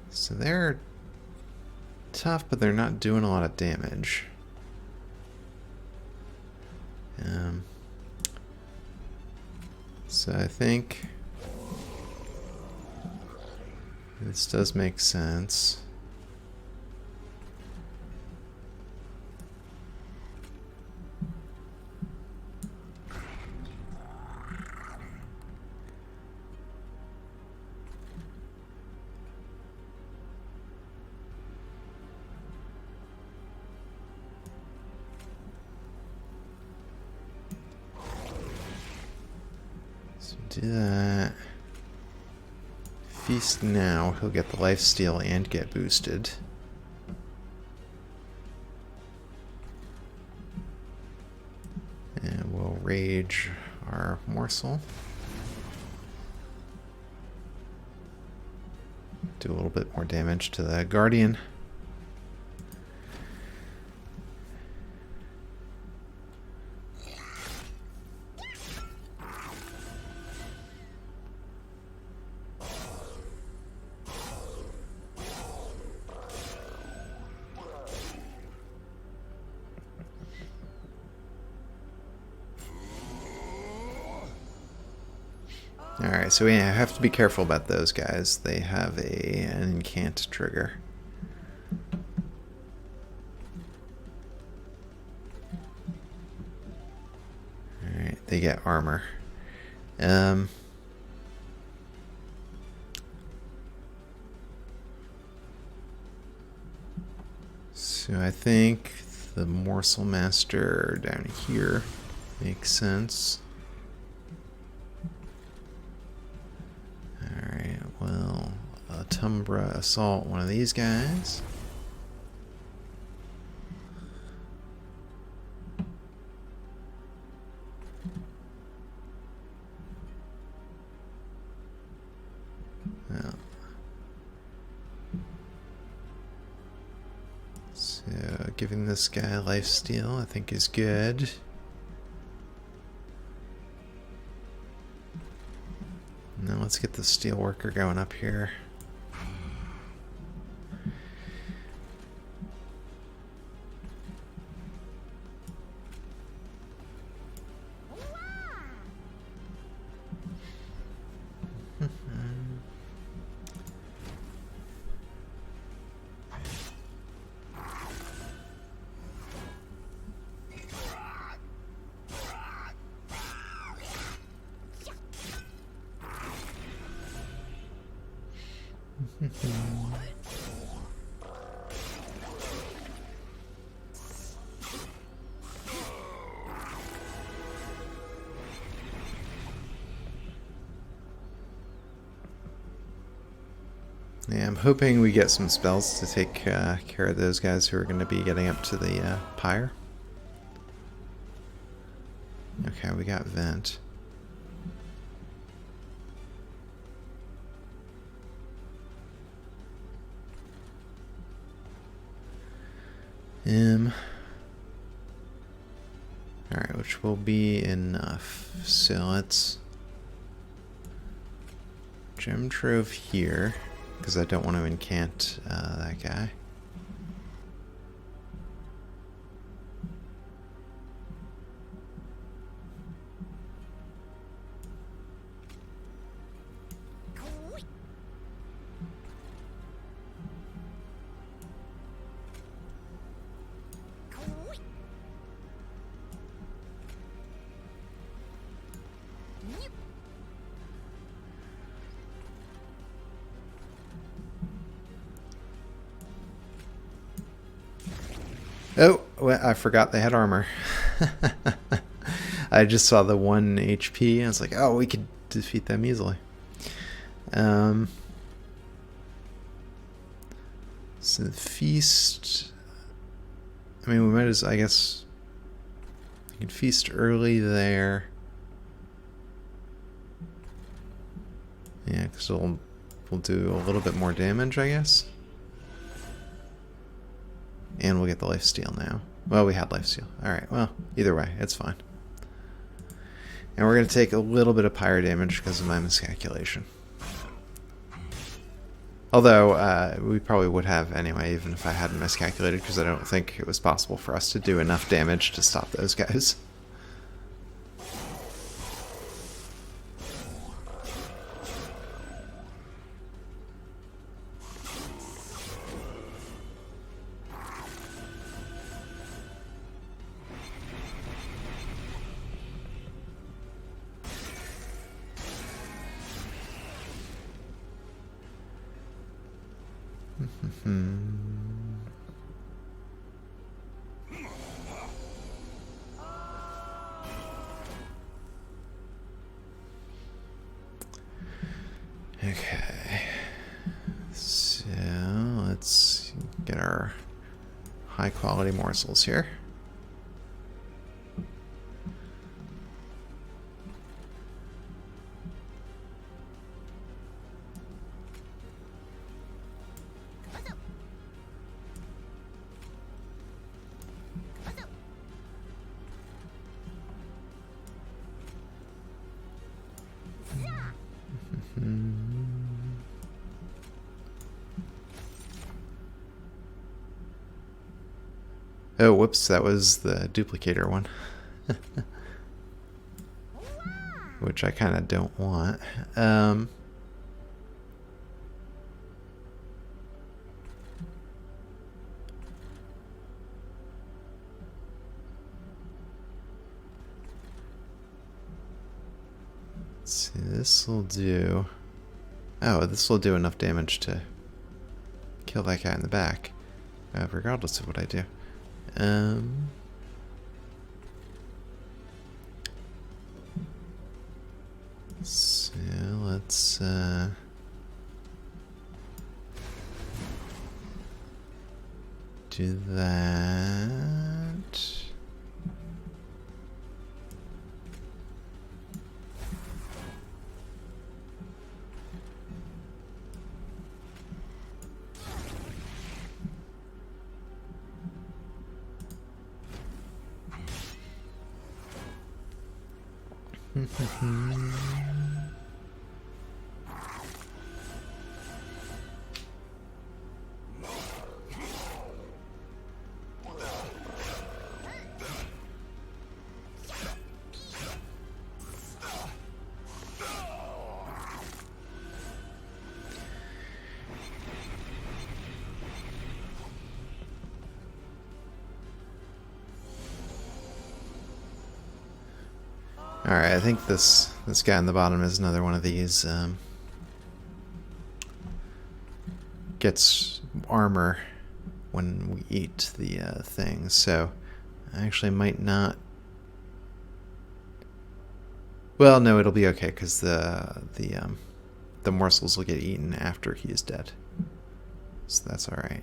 So they're tough, but they're not doing a lot of damage. So I think this does make sense. Do that. Feast now. He'll get the lifesteal and get boosted. And we'll rage our morsel. Do a little bit more damage to the guardian. Alright, so we have to be careful about those guys. They have an incant trigger. Alright, they get armor. So I think the Morsel Master down here makes sense. Alright, well, Tumbra assault one of these guys. Well, so giving this guy lifesteal I think is good. Now let's get the steelworker going up here. Yeah, I'm hoping we get some spells to take care of those guys who are going to be getting up to the pyre. Okay, we got Vent. Alright, which will be enough. So let's Gem Trove here, because I don't want to incant that guy. Oh, well, I forgot they had armor. I just saw the 1 HP. I was like, oh, we could defeat them easily. So the feast. I mean, we might as, I guess, we can feast early there. Yeah, because we'll do a little bit more damage, I guess. And we'll get the lifesteal now. Well, we had lifesteal. Alright, well, either way, it's fine. And we're going to take a little bit of pyre damage because of my miscalculation. Although, we probably would have anyway, even if I hadn't miscalculated, because I don't think it was possible for us to do enough damage to stop those guys. Okay, so let's get our high quality morsels here. Oh, whoops, that was the duplicator one. Which I kind of don't want. Let's see, this will do... Oh, this will do enough damage to kill that guy in the back, regardless of what I do. So let's do that. Alright, I think this guy on the bottom is another one of these gets armor when we eat the thing, so I actually might not. Well, no, it'll be okay because the morsels will get eaten after he is dead, so that's all right.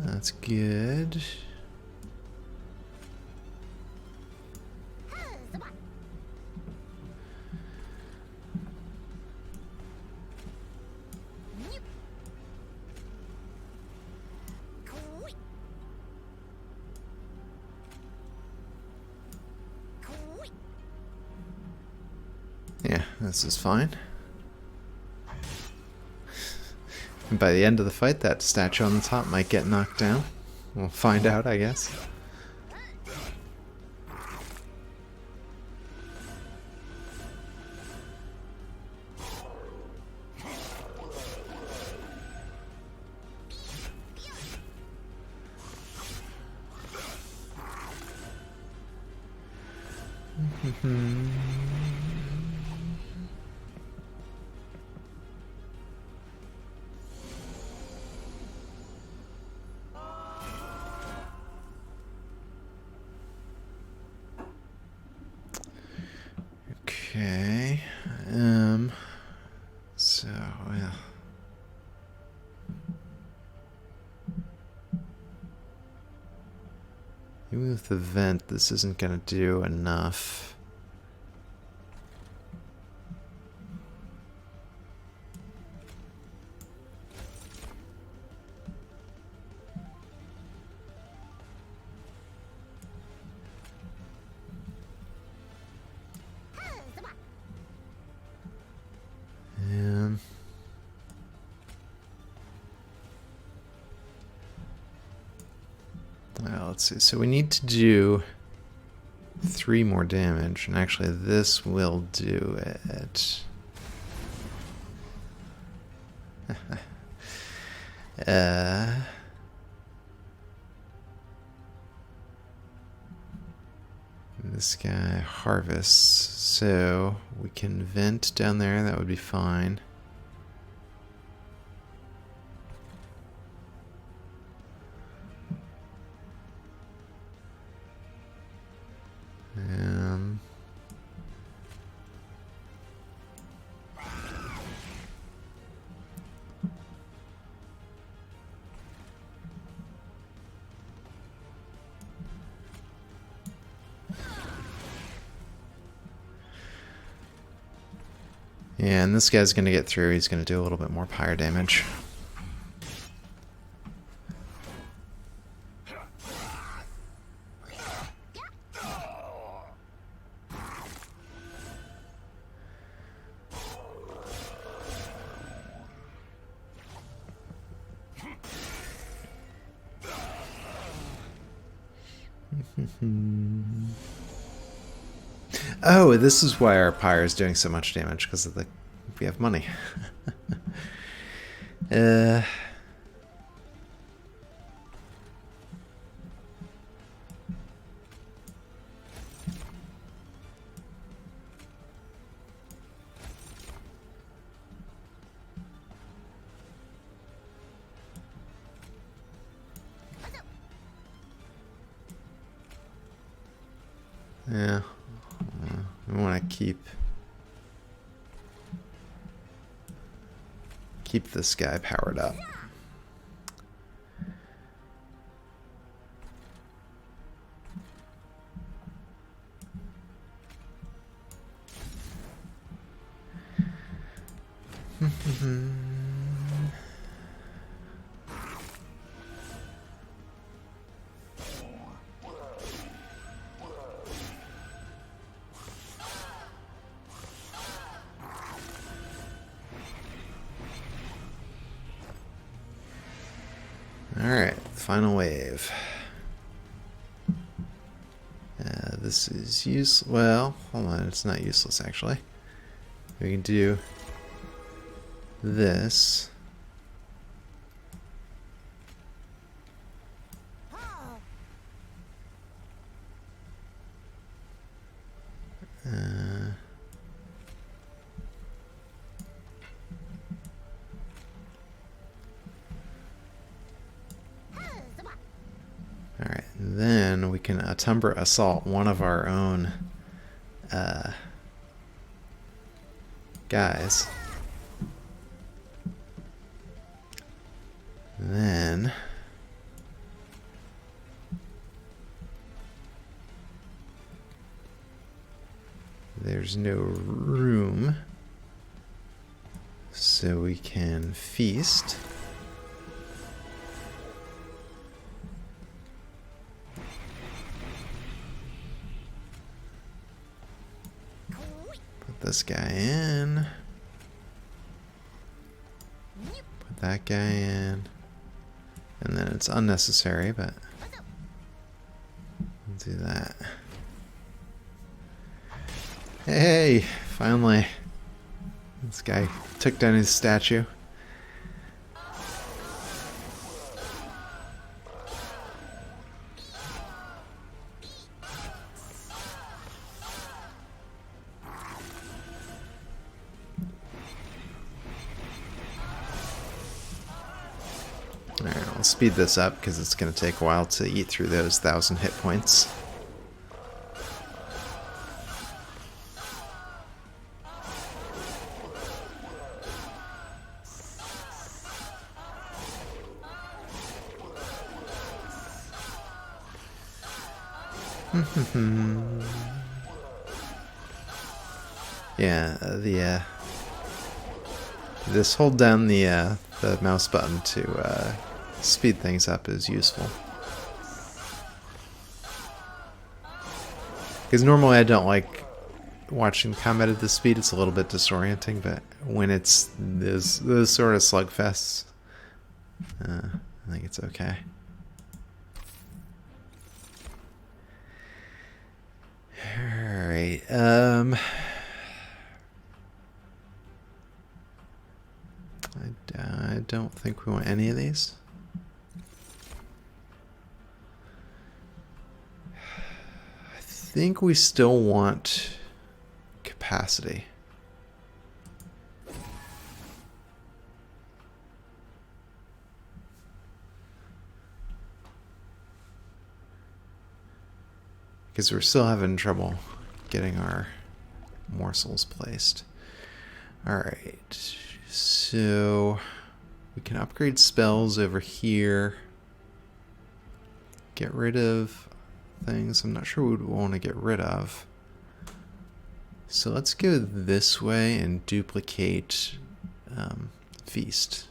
That's good. Yeah, this is fine. And by the end of the fight, that statue on the top might get knocked down. We'll find out, I guess. Okay. So, yeah. Even with the vent, this isn't gonna do enough. Well, let's see. So we need to do 3 more damage, and actually this will do it. This guy harvests, so we can vent down there. That would be fine. Yeah, and this guy's going to get through. He's going to do a little bit more pyre damage. Oh, this is why our pyre is doing so much damage, because of we have money. Yeah. We want to keep this guy powered up. Alright, final wave. this is useless. Well, hold on, it's not useless actually. We can do this. Alright, then we can Tumber Assault one of our own guys. Then there's no room, so we can feast. Put this guy in. Put that guy in. And then it's unnecessary, but we'll do that. Hey, finally. This guy took down his statue. Alright, I'll speed this up because it's going to take a while to eat through those 1,000 hit points. Yeah, this hold down the mouse button to speed things up is useful. Because normally I don't like watching combat at this speed, it's a little bit disorienting, but when it's those sort of slugfests, I think it's okay. Alright, I don't think we want any of these. I think we still want capacity. Because we're still having trouble getting our morsels placed. Alright, so we can upgrade spells over here. Get rid of things I'm not sure we would want to get rid of. So let's go this way and duplicate Feast.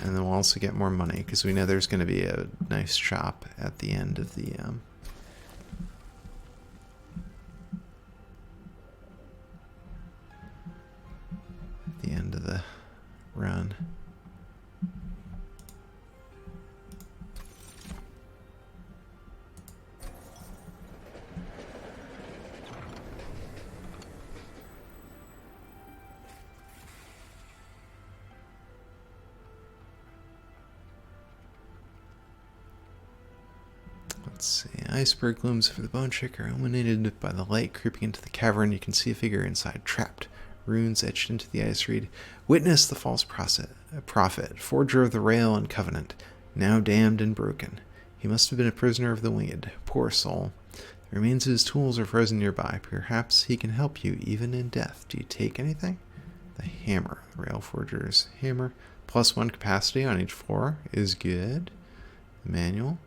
And then we'll also get more money because we know there's going to be a nice shop at the end of the run. Let's see. Iceberg looms over the bone shaker, illuminated by the light creeping into the cavern. You can see a figure inside, trapped. Runes etched into the ice read, "Witness the false prophet, forger of the rail and covenant, now damned and broken. He must have been a prisoner of the winged. Poor soul. The remains of his tools are frozen nearby. Perhaps he can help you even in death. Do you take anything?" The hammer. The rail forger's hammer. +1 capacity on each floor is good. The manual.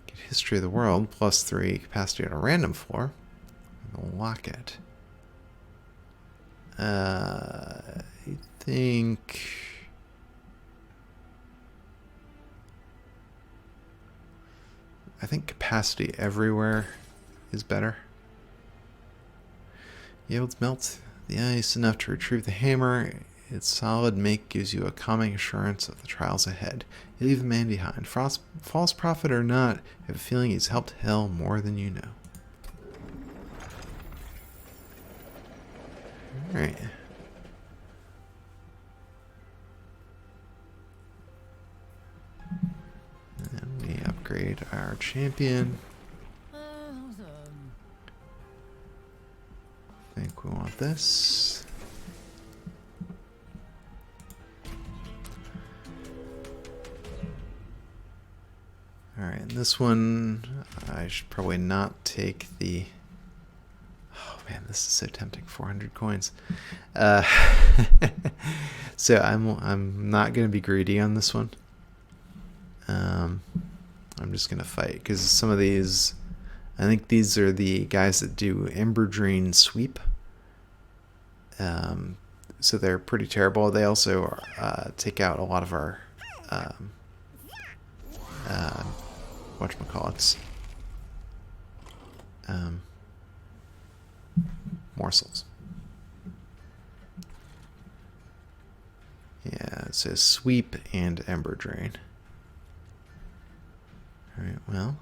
Get history of the world. +3 capacity on a random floor. The locket. I think capacity everywhere is better. You able to melt the ice enough to retrieve the hammer. Its solid make gives you a calming assurance of the trials ahead. You leave a man behind. False prophet or not, I have a feeling he's helped hell more than you know. Alright. And we upgrade our champion. I think we want this. Alright, and this one, I should probably not take the... Oh man, this is so tempting, 400 coins. So I'm not going to be greedy on this one. I'm just going to fight, because some of these... I think these are the guys that do Ember Drain Sweep. So they're pretty terrible. They also take out a lot of our... whatchamacallits. Morsels. Yeah, it says Sweep and Ember Drain. Alright, well...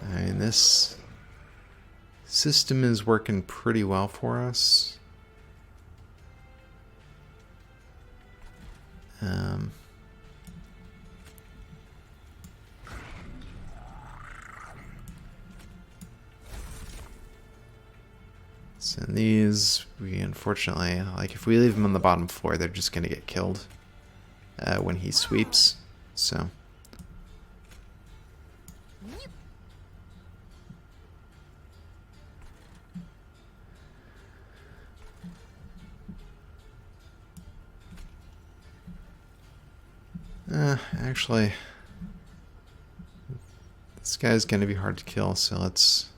And this system is working pretty well for us. So these, we unfortunately, like if we leave them on the bottom floor, they're just going to get killed when he sweeps. So... actually, this guy's going to be hard to kill, so let's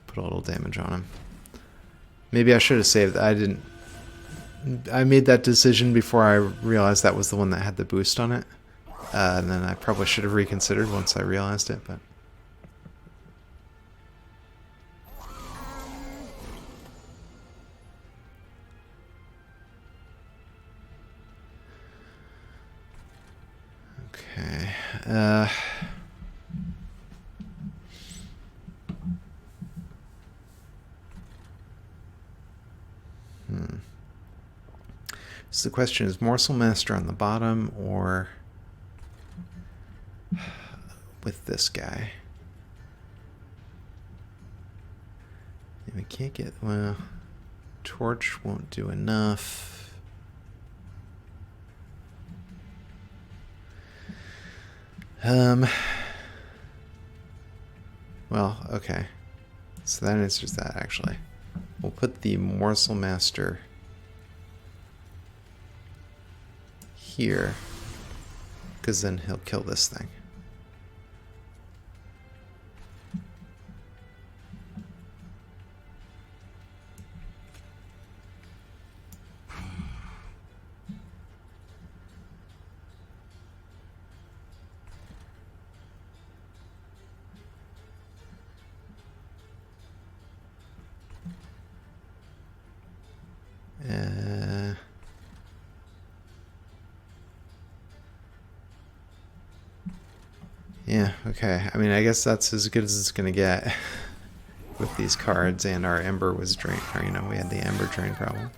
put a little damage on him. Maybe I should have saved. I made that decision before I realized that was the one that had the boost on it. And then I probably should have reconsidered once I realized it, but... Okay, So the question is Morsel Master on the bottom or with this guy? And we can't get, well, torch won't do enough. Well, okay. So that answers that, actually. We'll put the Morsel Master here, because then he'll kill this thing. Yeah, okay. I mean, I guess that's as good as it's gonna get with these cards, and our Ember was drained, or, you know, we had the Ember drain problem.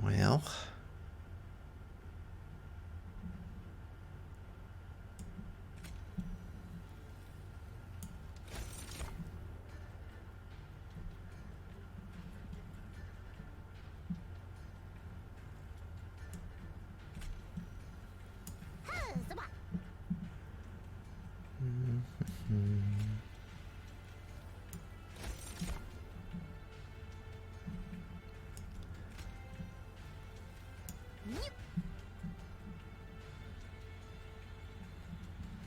Well,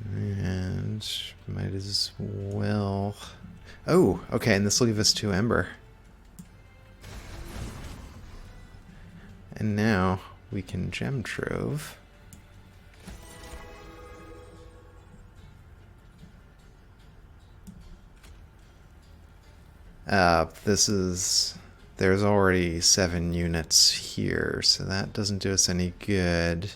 And might as well... Oh, okay, and this will give us 2 Ember. And now we can Gem Trove. There's already 7 units here, so that doesn't do us any good.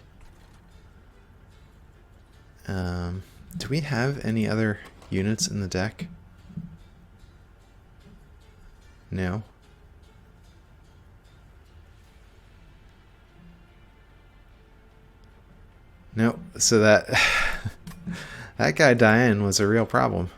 Do we have any other units in the deck? No. No, so that that guy dying was a real problem.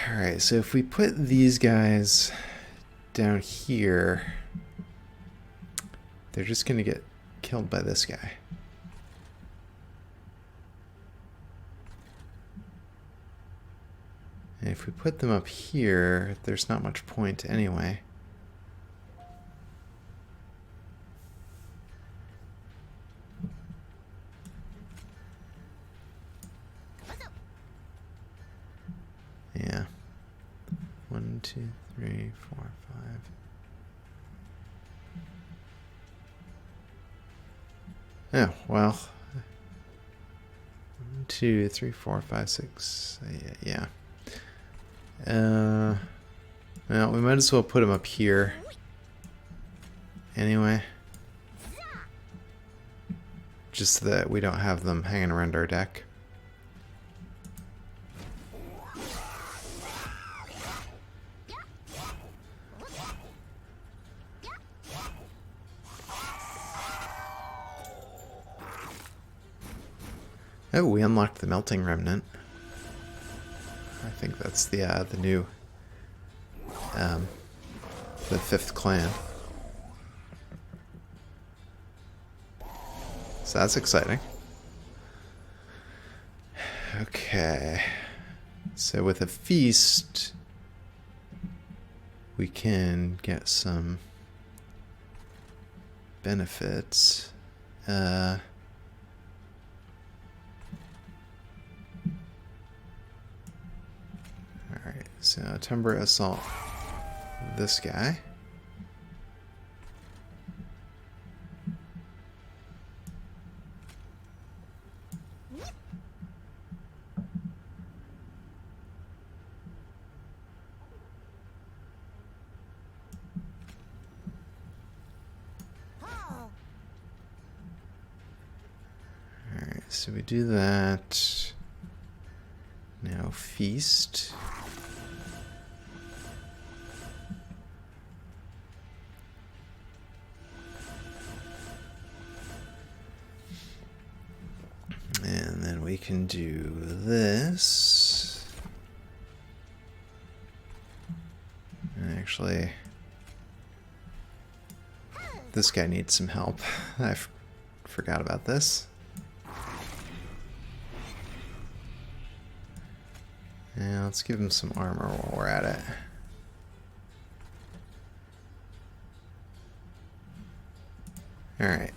Alright, so if we put these guys down here, they're just going to get killed by this guy. And if we put them up here, there's not much point anyway. Yeah. 1, 2, 3, 4, 5. Oh, well. 1, 2, 3, 4, 5, 6. Yeah. Well, we might as well put them up here. Anyway. Just so that we don't have them hanging around our deck. Oh, we unlocked the Melting Remnant. I think that's the new, the 5th clan. So that's exciting. Okay. So with a feast, we can get some benefits. Alright, so Timber Assault this guy. Alright, so we do that. Now feast. And then we can do this. And actually, this guy needs some help. I forgot about this. Yeah, let's give him some armor while we're at it. Alright.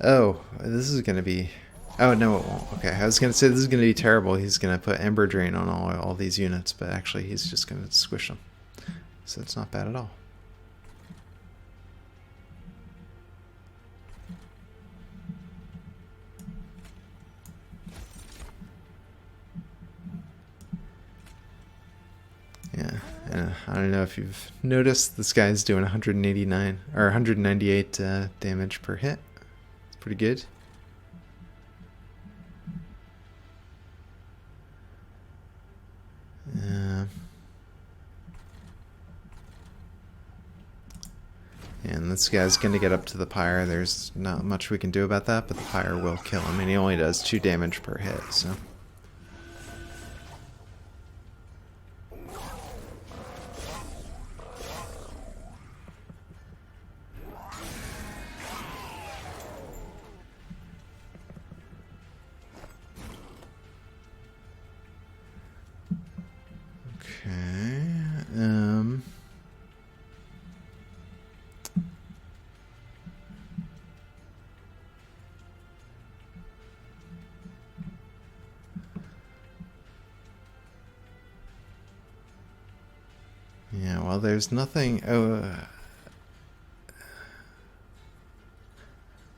Oh, this is going to be... Oh, no, it won't. Okay, I was going to say this is going to be terrible. He's going to put Ember Drain on all these units, but actually he's just going to squish them. So it's not bad at all. Yeah, and I don't know if you've noticed, this guy's doing 189 or 198 damage per hit. It's pretty good. And this guy's going to get up to the pyre. There's not much we can do about that, but the pyre will kill him, and he only does 2 damage per hit, so... Okay. Yeah, well, there's nothing.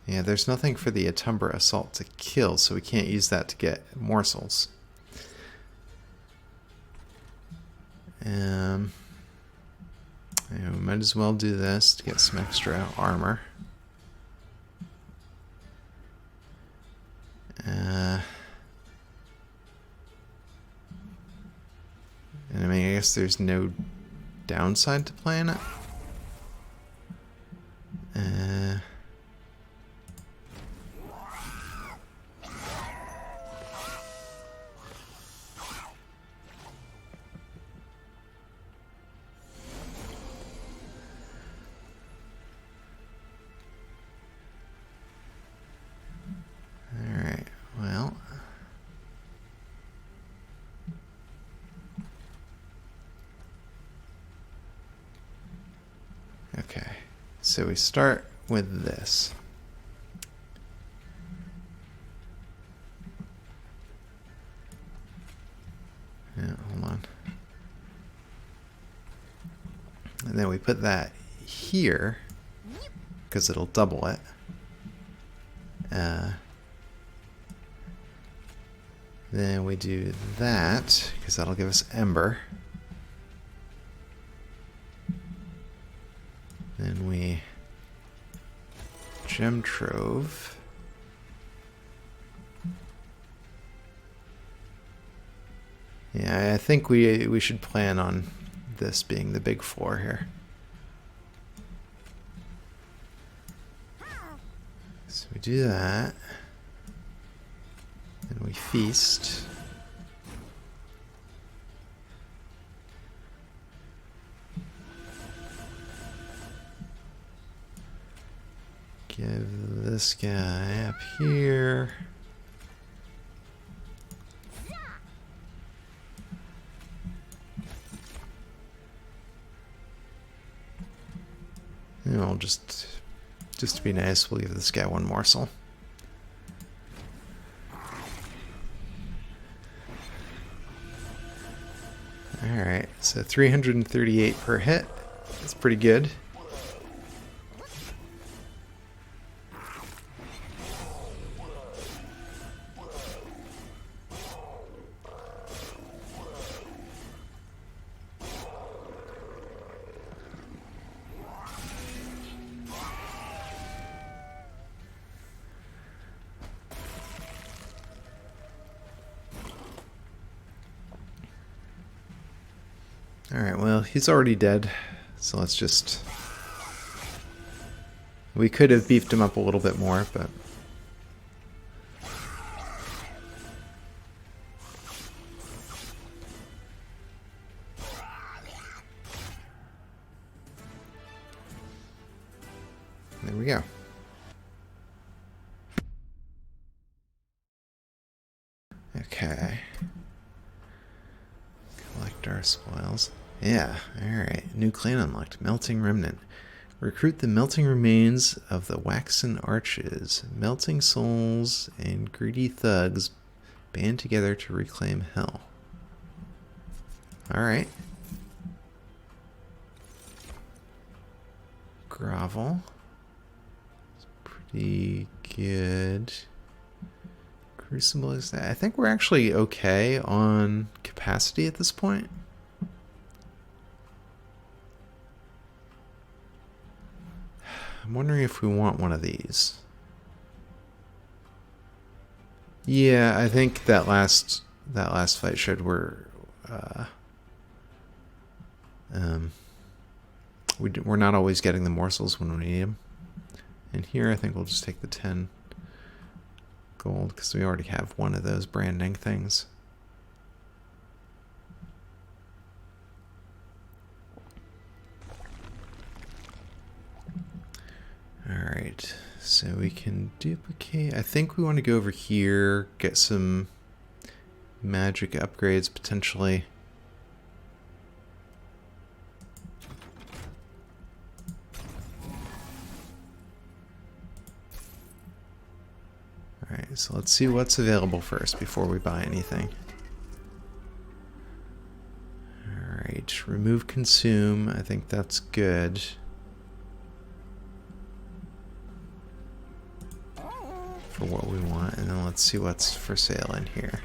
Yeah, there's nothing for the Atumbra Assault to kill, so we can't use that to get Morsels. We might as well do this to get some extra armor. And I mean, I guess there's no downside to playing it. Alright, well. Okay, so we start with this. Yeah, hold on. And then we put that here, because it'll double it. Then we do that, because that'll give us Ember. Then we Gem Trove. Yeah, I think we should plan on this being the big four here. So we do that. And we feast. Give this guy up here. And we'll just to be nice, we'll give this guy one morsel. Alright, so 338 per hit. That's pretty good. Alright, well, he's already dead, so let's just... We could have beefed him up a little bit more, but... There we go. Okay. Collect our spoils. Yeah, alright. New clan unlocked. Melting Remnant. Recruit the melting remains of the waxen arches. Melting souls and greedy thugs band together to reclaim hell. Alright. Grovel. It's pretty good. Crucible is that. I think we're actually okay on capacity at this point. I'm wondering if we want one of these. Yeah, I think that last fight showed we're not always getting the morsels when we need them. And here I think we'll just take the 10 gold because we already have one of those branding things. Alright, so we can duplicate. I think we want to go over here, get some magic upgrades potentially. so let's see what's available first before we buy anything. Alright, remove consume. I think that's good. For what we want, and then let's see what's for sale in here.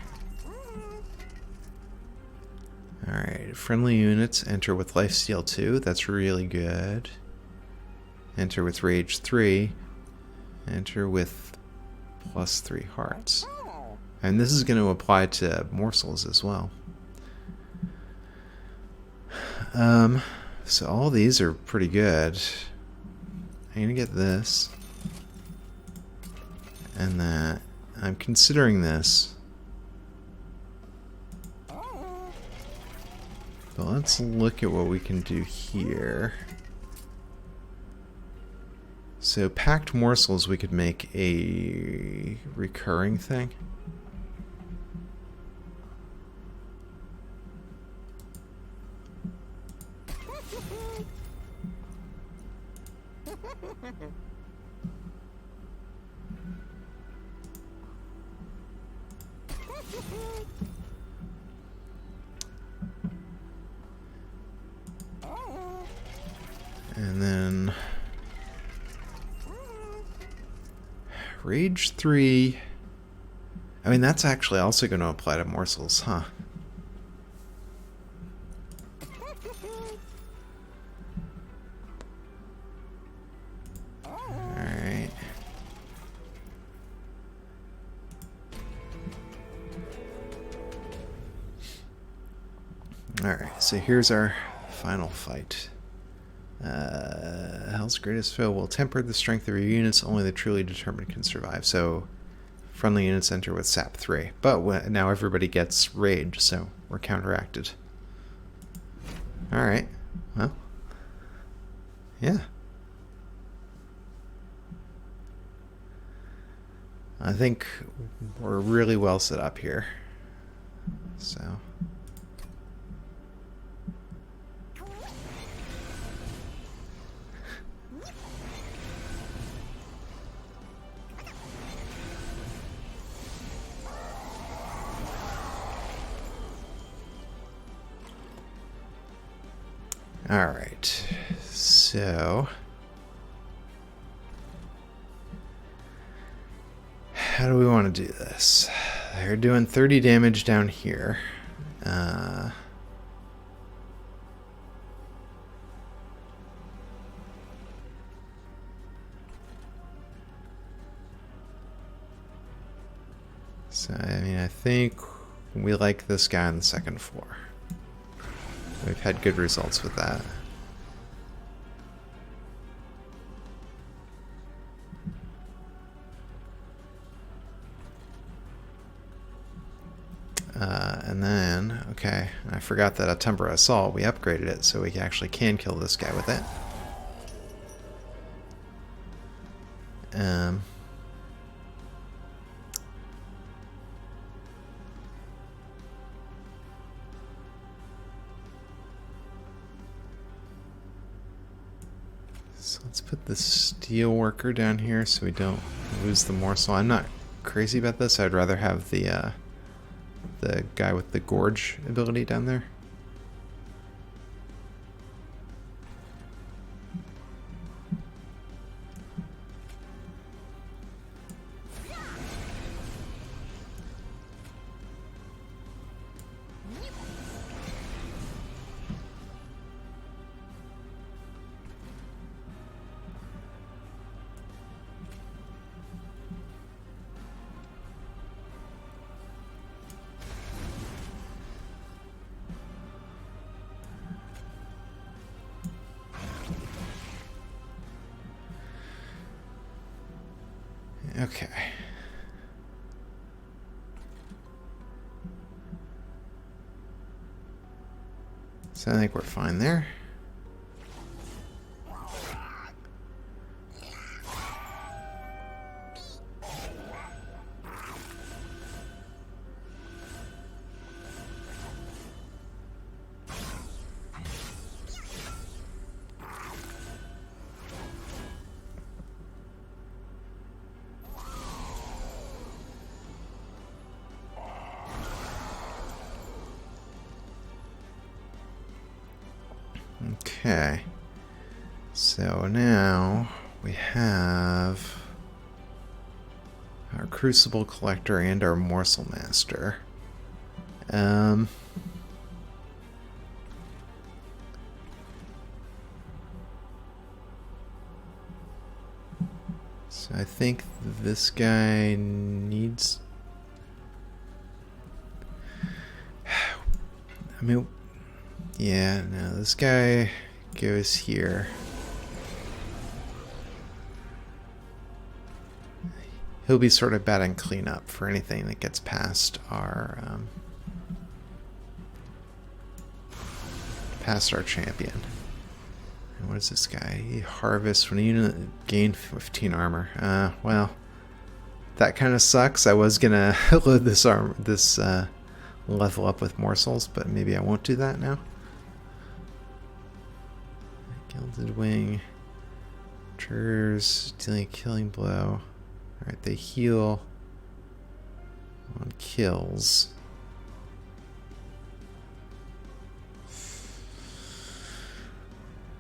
Alright, friendly units enter with lifesteal 2. That's really good. Enter with rage 3. Enter with +3 hearts. And this is going to apply to morsels as well. So all these are pretty good. I'm going to get this. And that. I'm considering this. But let's look at what we can do here. So packed morsels we could make a recurring thing. And then Rage 3. I mean, that's actually also going to apply to morsels, huh? Alright. Alright, so here's our final fight. Hell's greatest foe will temper the strength of your units. Only the truly determined can survive. So, friendly units enter with sap 3. But now everybody gets rage, so we're counteracted. Alright. Well. Yeah. I think we're really well set up here. So... Alright, so how do we want to do this? They're doing 30 damage down here. So, I mean, I think we like this guy on the second floor. We've had good results with that. And then, okay, I forgot that a Temper Assault, we upgraded it so we actually can kill this guy with it. So let's put the steel worker down here so we don't lose the morsel. I'm not crazy about this. I'd rather have the guy with the gorge ability down there. Okay. So I think we're fine there. Okay. So now we have our Crucible Collector and our Morsel Master. So I think this guy needs... I mean, yeah, no, this guy goes here. He'll be sort of batting cleanup for anything that gets past our champion. And what is this guy? He harvests when you gain 15 armor. Well, that kind of sucks. I was gonna load this level up with morsels, but maybe I won't do that now. Gilded Wing triggers dealing a killing blow. Alright, they heal on kills.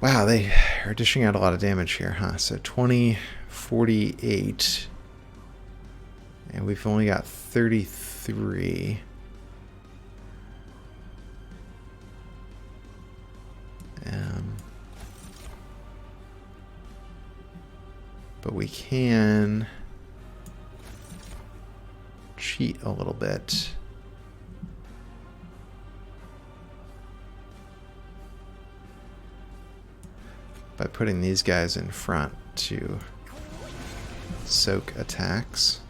Wow, they are dishing out a lot of damage here, huh? So 20, 48. And we've only got 33. But we can cheat a little bit. By putting these guys in front to soak attacks.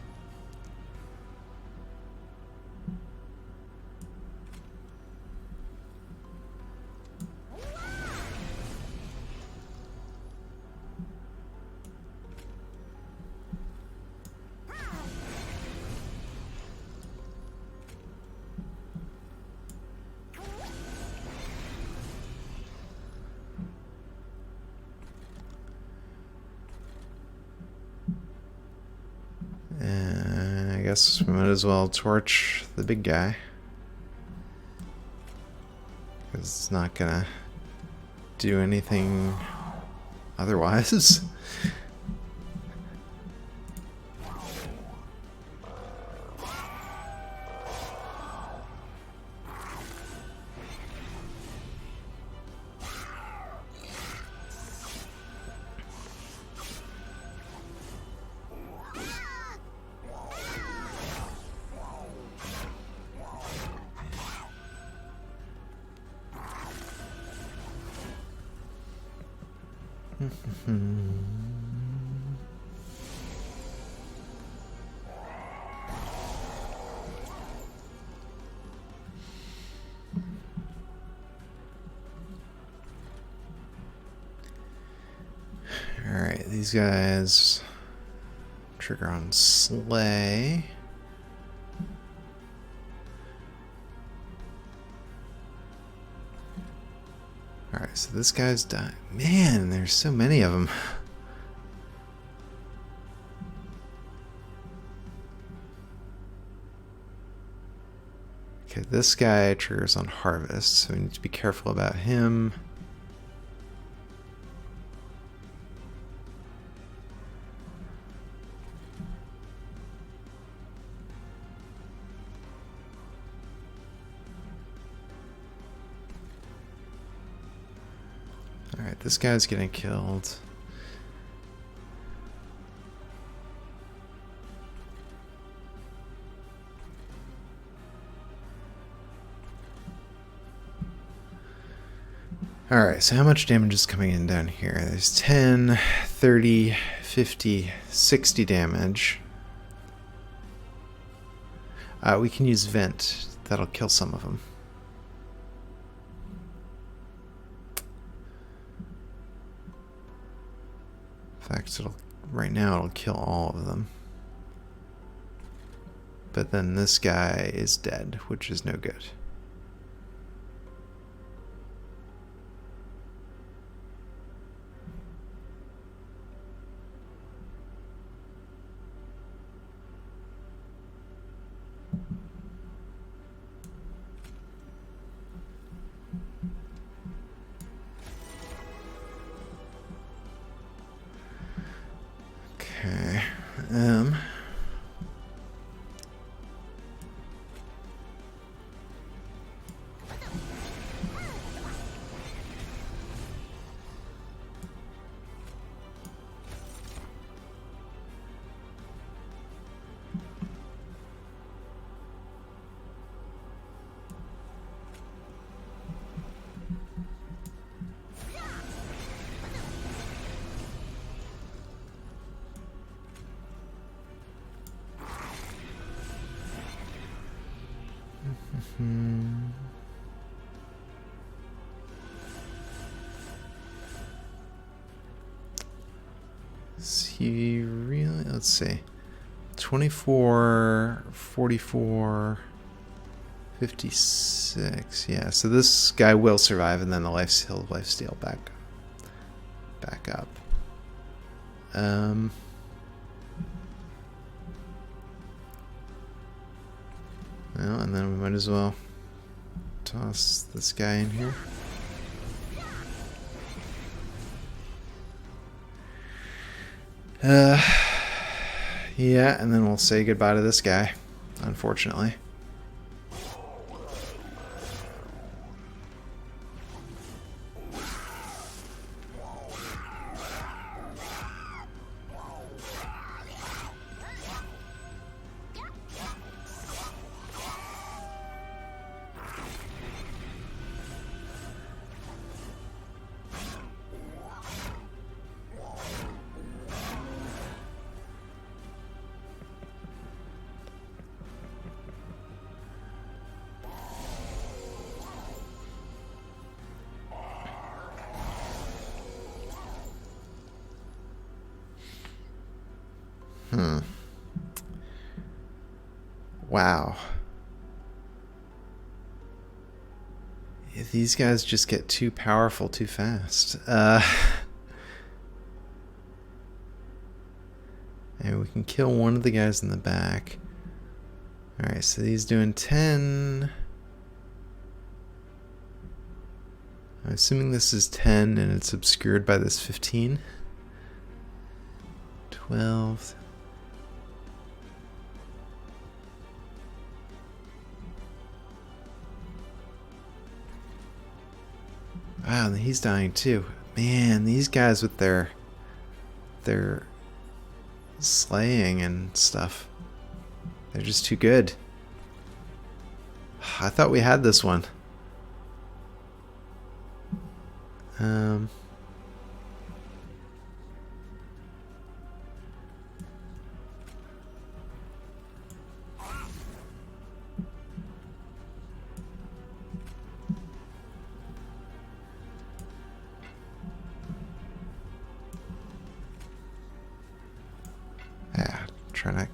I guess we might as well torch the big guy. Because it's not gonna do anything otherwise. Alright, these guys trigger on Slay. Alright, so this guy's dying. Man, there's so many of them. Okay, this guy triggers on Harvest, so we need to be careful about him. Alright, this guy's getting killed. Alright, so how much damage is coming in down here? There's 10, 30, 50, 60 damage. We can use Vent. That'll kill some of them. In fact, right now it'll kill all of them. But then this guy is dead, which is no good. Um, Is he really? Let's see. 24, 44, 56. Yeah, so this guy will survive, and then the lifesteal back up. Well, and then we might as well toss this guy in here. Yeah, and then we'll say goodbye to this guy, unfortunately. Wow. These guys just get too powerful too fast. And we can kill one of the guys in the back. Alright, so he's doing 10. I'm assuming this is 10 and it's obscured by this 15. 12. Wow, and he's dying too. Man, these guys with their slaying and stuff, they're just too good. I thought we had this one. Yeah, trying to.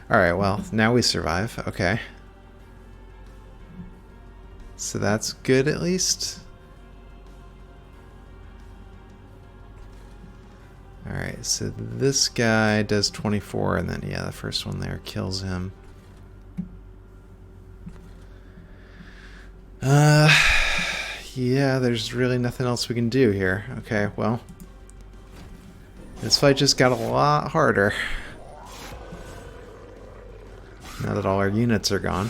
Alright, well, now we survive. Okay. So that's good at least. Alright, so this guy does 24, and then, yeah, the first one there kills him. Yeah, there's really nothing else we can do here. Okay, well, this fight just got a lot harder now that all our units are gone.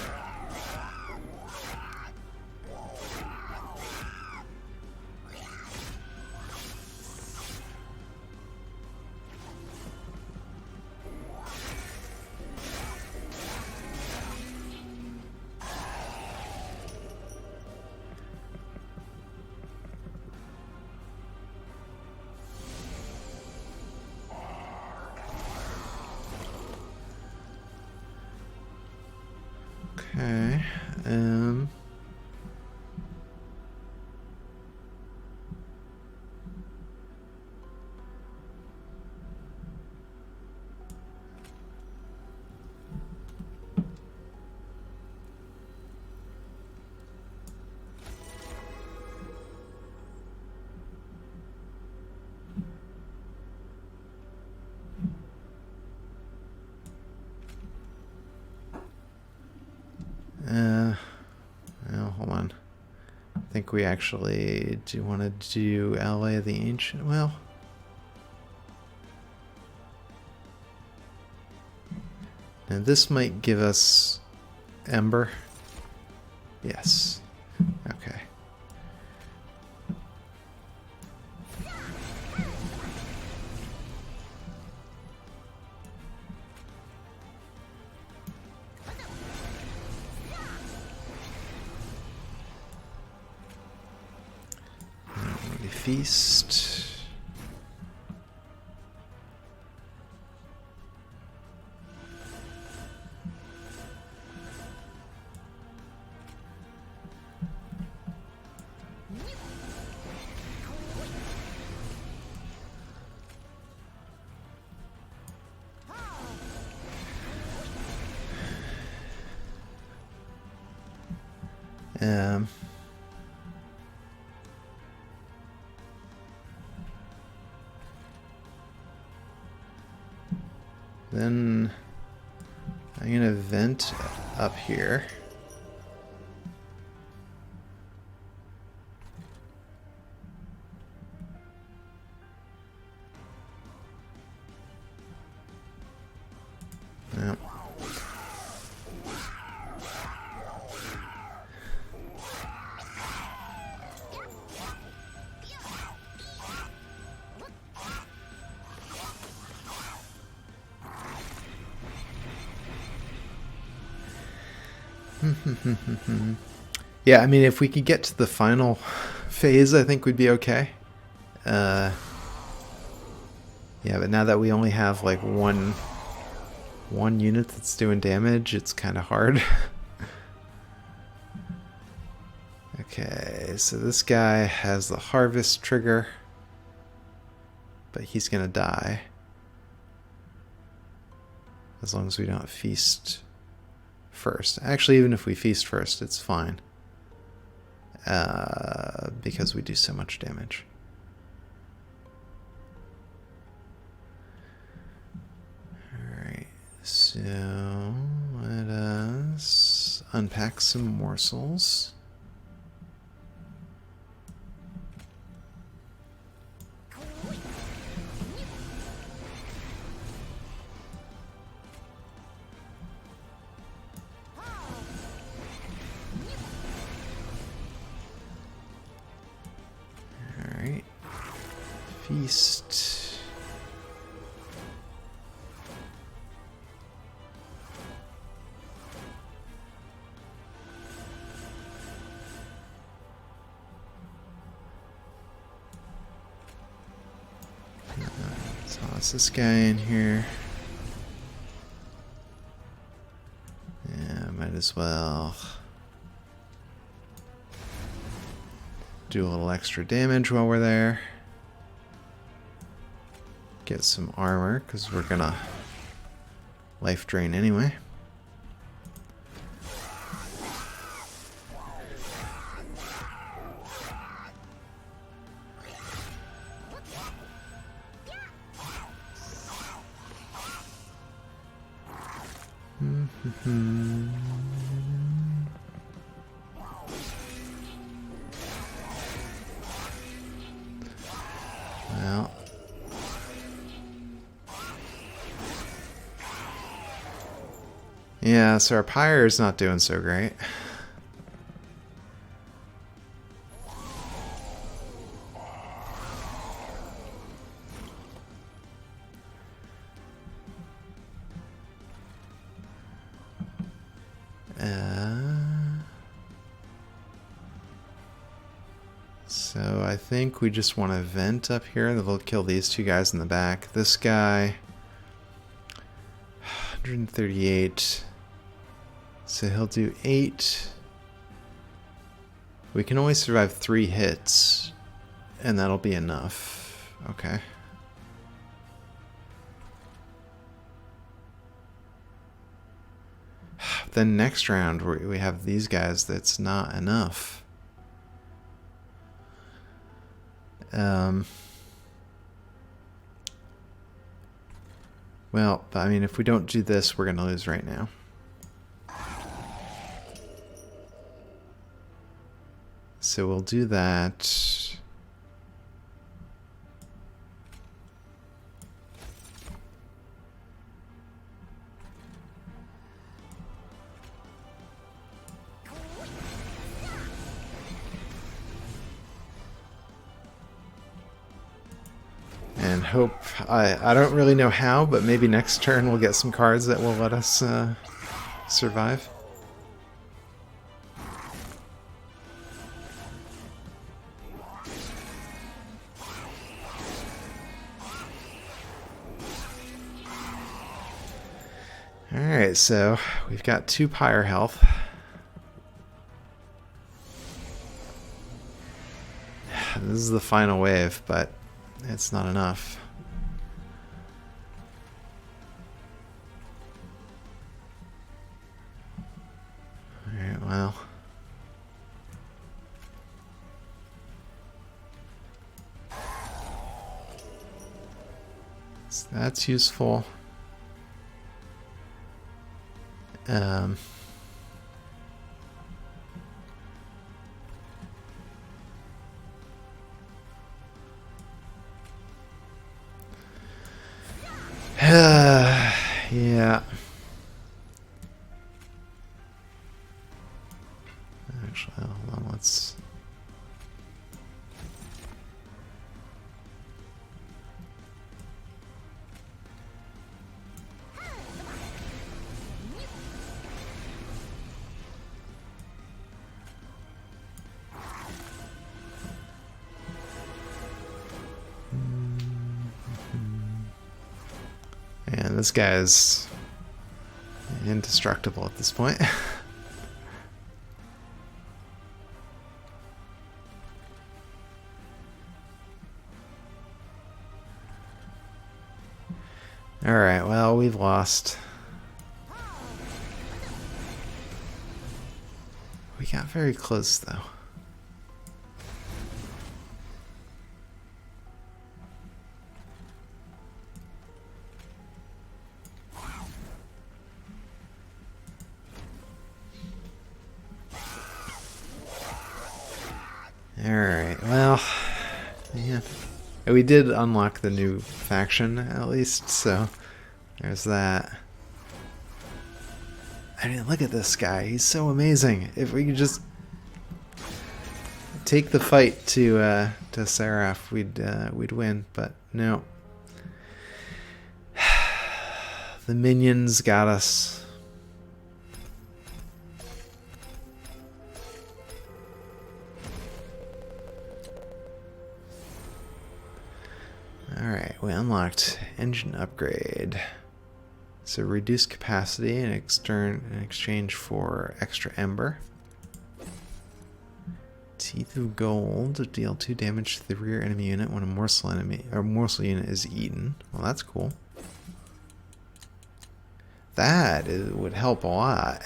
think we actually do want to do Ally of the Ancient. Well, now this might give us Ember. Yes. Okay. Feast. Then I'm gonna vent up here. Yep. Yeah, I mean, if we could get to the final phase, I think we'd be okay. Yeah, but now that we only have like one unit that's doing damage, it's kind of hard. Okay, so this guy has the harvest trigger, but he's gonna die as long as we don't feast first. Actually, even if we feast first, it's fine. Because we do so much damage. Alright, so let us unpack some morsels. Feast. Toss this guy in here. Yeah, might as well do a little extra damage while we're there. Get some armor, because we're gonna life drain anyway. Well, yeah, so our pyre is not doing so great. So I think we just want to vent up here. We'll kill these two guys in the back. This guy, 138. So he'll do 8. We can only survive 3 hits, and that'll be enough. Okay. Then next round we have these guys. That's not enough. Well, I mean, if we don't do this, we're gonna lose right now. So we'll do that. And hope, I don't really know how, but maybe next turn we'll get some cards that will let us survive. Alright, so we've got 2 pyre health. This is the final wave, but it's not enough. Alright, well. So that's useful. Yeah. Actually, hold on, let's... And this guy's indestructible at this point. Alright, well, we've lost. We got very close, though. Alright, well, yeah. We did unlock the new faction, at least, so there's that. I mean, look at this guy. He's so amazing. If we could just take the fight to Seraph, we'd win, but no. The minions got us. Alright, we unlocked engine upgrade. So reduce capacity in exchange for extra ember. Teeth of Gold, deal 2 damage to the rear enemy unit when a morsel unit is eaten. Well, that's cool. That would help a lot.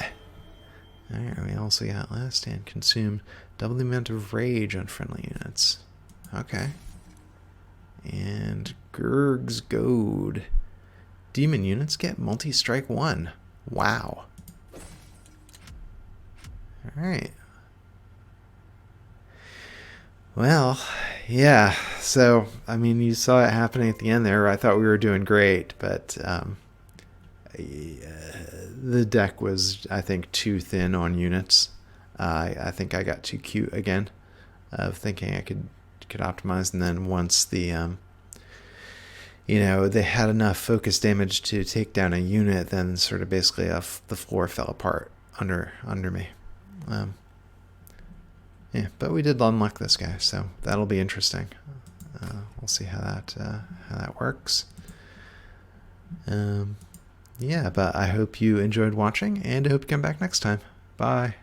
Alright, we also got last stand consume double the amount of rage on friendly units. Okay. And Gurg's Goad. Demon units get multi-strike 1. Wow. Alright. Well, yeah. So, I mean, you saw it happening at the end there. I thought we were doing great, but the deck was, I think, too thin on units. I think I got too cute again of thinking I could optimize, and then once the you know, they had enough focus damage to take down a unit, then sort of basically the floor fell apart under me. Yeah, but we did unlock this guy, so that'll be interesting. We'll see how that works. Yeah, but I hope you enjoyed watching, and I hope you come back next time. Bye.